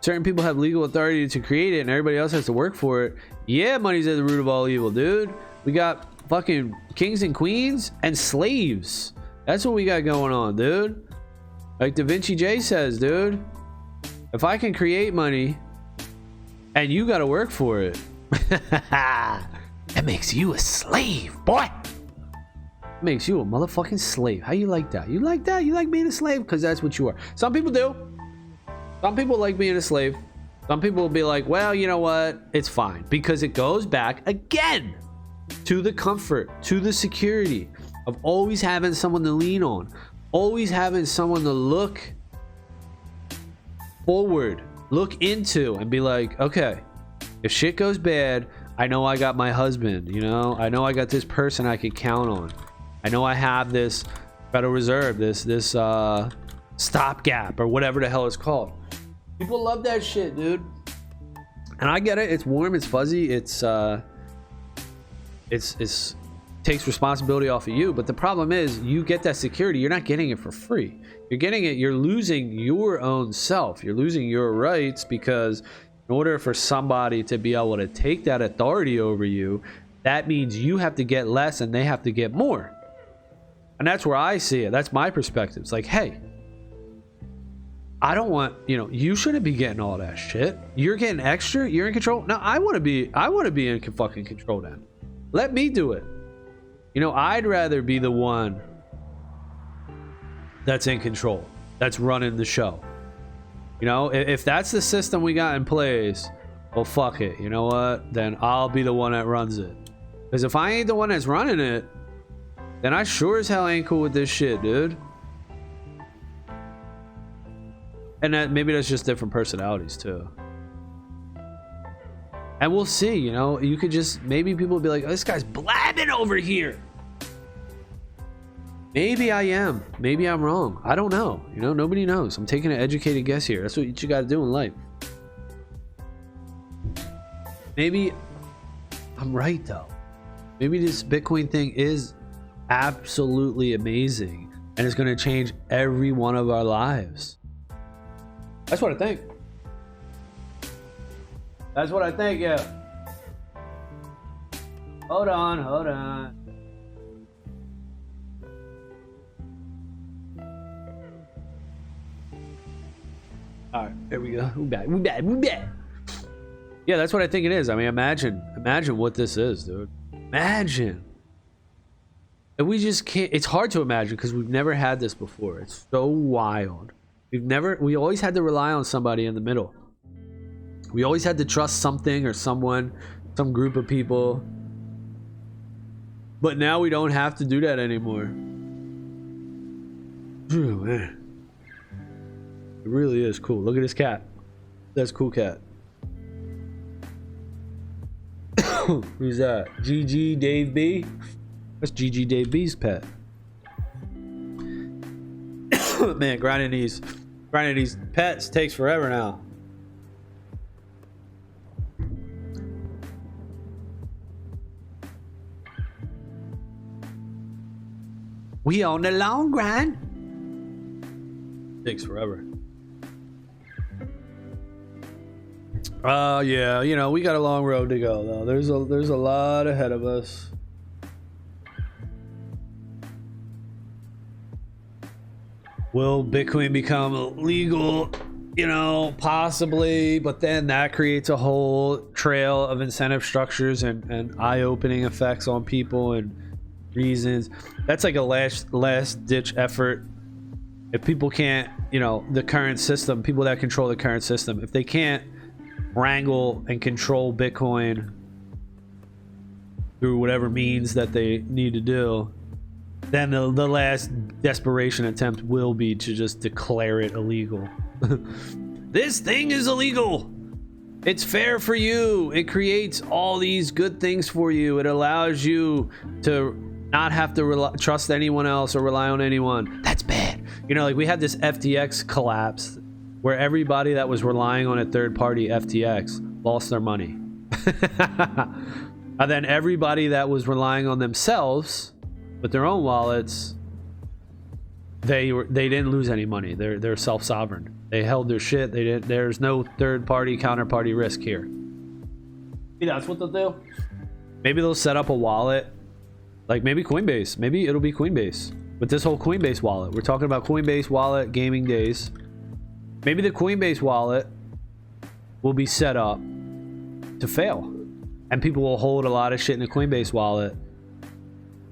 certain people have legal authority to create it and everybody else has to work for it. Yeah, money's at the root of all evil, dude. We got fucking kings and queens and slaves. That's what we got going on, dude. Like Da Vinci J says, dude, if I can create money and you gotta work for it, that makes you a slave, boy. Makes you a motherfucking slave. How you like that? You like that? You like being a slave? Because that's what you are. Some people do. Some people like being a slave. Some people will be like, well, you know what? It's fine. Because it goes back again to the comfort, to the security of always having someone to lean on, always having someone to look forward, look into, and be like, okay, if shit goes bad, I know I got my husband, you know, I know I got this person I can count on. I know I have this Federal Reserve, this stopgap or whatever the hell it's called. People love that shit, dude. And I get it. It's warm, it's fuzzy, it's takes responsibility off of you. But the problem is, you get that security, you're not getting it for free. You're getting it, you're losing your own self. You're losing your rights, because in order for somebody to be able to take that authority over you, that means you have to get less and they have to get more. And that's where I see it. That's my perspective. It's like, hey, I don't want, you know, you shouldn't be getting all that shit. You're getting extra, you're in control. No, I want to be in fucking control then. Let me do it. You know, I'd rather be the one that's in control, that's running the show. You know, if that's the system we got in place, well, fuck it. You know what? Then I'll be the one that runs it. Because if I ain't the one that's running it, then I sure as hell ain't cool with this shit, dude. And that maybe that's just different personalities too. And we'll see, you know, you could just, maybe people will be like, oh, this guy's blabbing over here. Maybe I am. Maybe I'm wrong. I don't know. You know, nobody knows. I'm taking an educated guess here. That's what you got to do in life. Maybe I'm right, though. Maybe this Bitcoin thing is absolutely amazing and it's going to change every one of our lives. That's what I think. That's what I think, yeah. Hold on, hold on. All right, there we go. We back. Yeah, that's what I think it is. I mean, imagine what this is, dude. Imagine. And we just can't. It's hard to imagine because we've never had this before. It's so wild. We always had to rely on somebody in the middle. We always had to trust something or someone, some group of people. But now we don't have to do that anymore. Ooh, man. It really is cool. Look at this cat. That's a cool cat. Who's that? GG Dave B? That's GG Dave B's pet. Man, grinding these pets takes forever now. We on the long grind. Takes forever. Yeah, you know, we got a long road to go though. There's a lot ahead of us. Will Bitcoin become legal? You know, possibly, but then that creates a whole trail of incentive structures and eye-opening effects on people and reasons. That's like a last ditch effort. If people can't, you know, the current system, people that control the current system, if they can't wrangle and control Bitcoin through whatever means that they need to do, then the last desperation attempt will be to just declare it illegal. This thing is illegal. It's fair for you. It creates all these good things for you. It allows you to not have to trust anyone else or rely on anyone. That's bad. You know, like we had this FTX collapse where everybody that was relying on a third-party FTX lost their money. And then everybody that was relying on themselves with their own wallets, they didn't lose any money. They're self-sovereign. They held their shit. There's no third-party counterparty risk here. Maybe that's what they'll do. Maybe they'll set up a wallet, like maybe Coinbase. Maybe it'll be Coinbase with this whole Coinbase wallet. We're talking about Coinbase wallet gaming days. Maybe the Coinbase wallet will be set up to fail, and people will hold a lot of shit in the Coinbase wallet.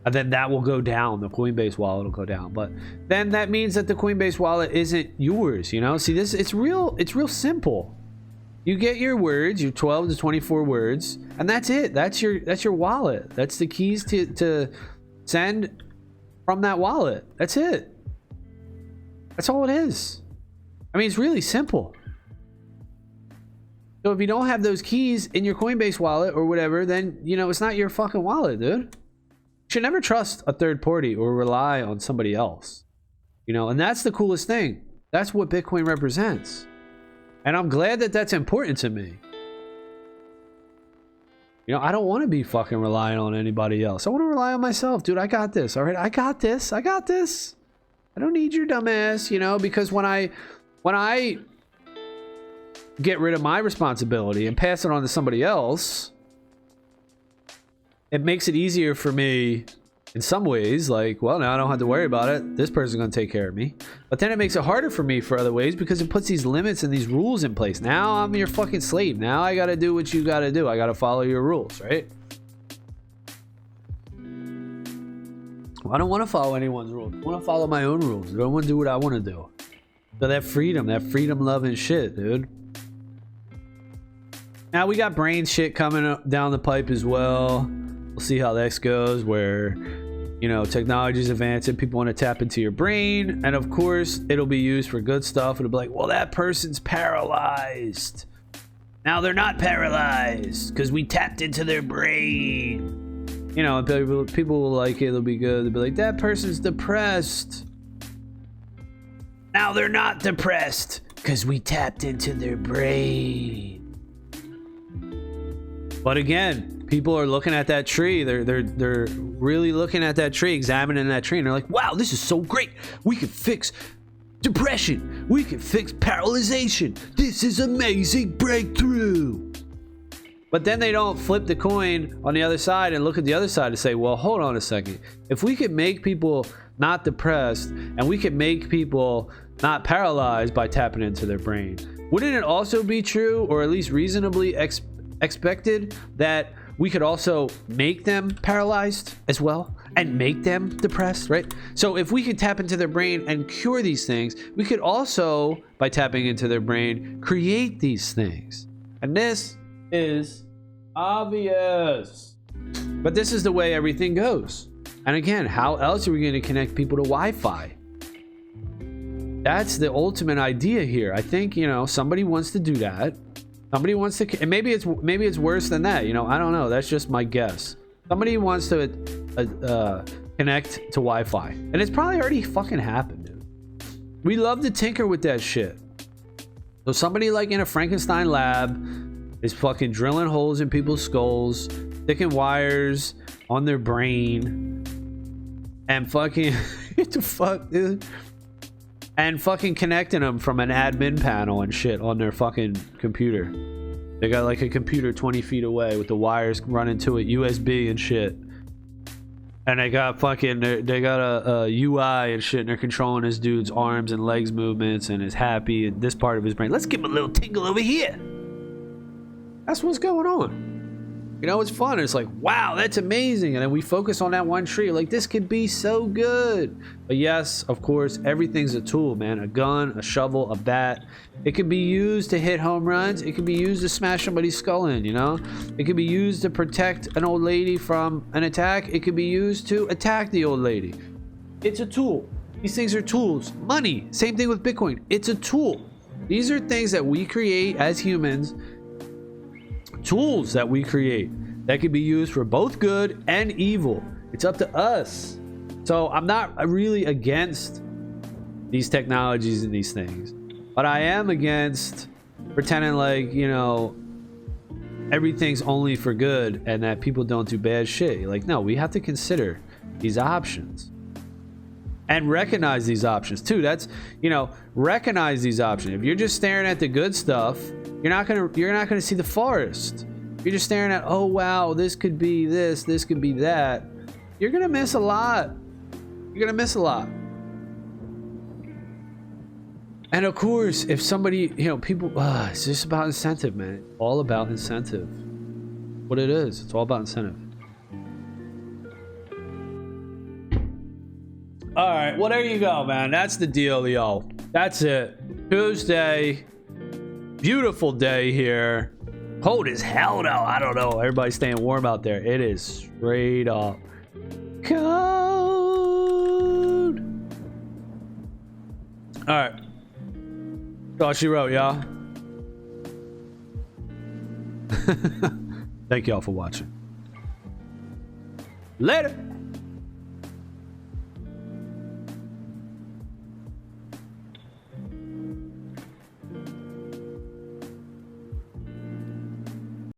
And then that will go down. The Coinbase wallet will go down. But then that means that the Coinbase wallet isn't yours, you know? See, this it's real simple. You get your words, your 12 to 24 words, and that's it. That's your wallet. That's the keys to send from that wallet. That's it. That's all it is. I mean, it's really simple. So if you don't have those keys in your Coinbase wallet or whatever, then, you know, it's not your fucking wallet, dude. You should never trust a third party or rely on somebody else, you know, and that's the coolest thing. That's what Bitcoin represents, and I'm glad that that's important to me. You know, I don't want to be fucking relying on anybody else. I want to rely on myself, dude. I got this. All right, I got this. I don't need your dumb ass, you know, because when I get rid of my responsibility and pass it on to somebody else, it makes it easier for me in some ways. Like, well, now I don't have to worry about it. This person's going to take care of me. But then it makes it harder for me for other ways because it puts these limits and these rules in place. Now I'm your fucking slave. Now I got to do what you got to do. I got to follow your rules, right? Well, I don't want to follow anyone's rules. I want to follow my own rules. I don't want to do what I want to do. So that freedom loving shit, dude. Now we got brain shit coming up down the pipe as well. We'll see how this goes, where, you know, technology is advancing. People want to tap into your brain. And of course, it'll be used for good stuff. It'll be like, well, that person's paralyzed. Now they're not paralyzed because we tapped into their brain. You know, people will like it. It'll be good. They'll be like, that person's depressed. Now they're not depressed because we tapped into their brain. But again, people are looking at that tree. They're really looking at that tree, examining that tree, and they're like, wow, this is so great. We could fix depression. We could fix paralyzation. This is amazing breakthrough. But then they don't flip the coin on the other side and look at the other side and say, well, hold on a second. If we could make people not depressed and we could make people not paralyzed by tapping into their brain, wouldn't it also be true, or at least reasonably expected, that we could also make them paralyzed as well and make them depressed, right? So if we could tap into their brain and cure these things, we could also, by tapping into their brain, create these things. And this is obvious. But this is the way everything goes. And again, how else are we going to connect people to Wi-Fi? That's the ultimate idea here. I think, you know, somebody wants to do that. Somebody wants to, and maybe it's worse than that. You know, I don't know. That's just my guess. Somebody wants to connect to Wi-Fi, and it's probably already fucking happened, dude. We love to tinker with that shit. So somebody like in a Frankenstein lab is fucking drilling holes in people's skulls, sticking wires on their brain, and fucking what the fuck, dude? And fucking connecting them from an admin panel and shit on their fucking computer. They got like a computer 20 feet away with the wires running to it, USB and shit. And they got fucking, they got a UI and shit, and they're controlling this dude's arms and legs movements and is happy and this part of his brain. Let's give him a little tingle over here. That's what's going on. You know, it's fun. It's like, wow, that's amazing. And then we focus on that one tree. Like, this could be so good. But yes, of course, everything's a tool, man. A gun, a shovel, a bat. It can be used to hit home runs. It can be used to smash somebody's skull in, you know? It can be used to protect an old lady from an attack. It can be used to attack the old lady. It's a tool. These things are tools. Money, same thing with Bitcoin. It's a tool. These are things that we create as humans. Tools that we create that can be used for both good and evil. It's up to us. So I'm not really against these technologies and these things, but I am against pretending like, you know, everything's only for good and that people don't do bad shit. Like, no, we have to consider these options and recognize these options too. That's, you know, recognize these options. If you're just staring at the good stuff, you're not gonna see the forest. If you're just staring at, oh wow, this could be this could be that, you're gonna miss a lot. You're gonna miss a lot. And of course, if somebody, you know, people, it's just about incentive, man. It's all about incentive. What it is, it's all about incentive. All right, well, there you go, man. That's the deal, yo. That's it. Tuesday. Beautiful day here. Cold as hell though. I don't know. Everybody's staying warm out there. It is straight up cold. All right. That's all she wrote, y'all. Thank y'all for watching. Later.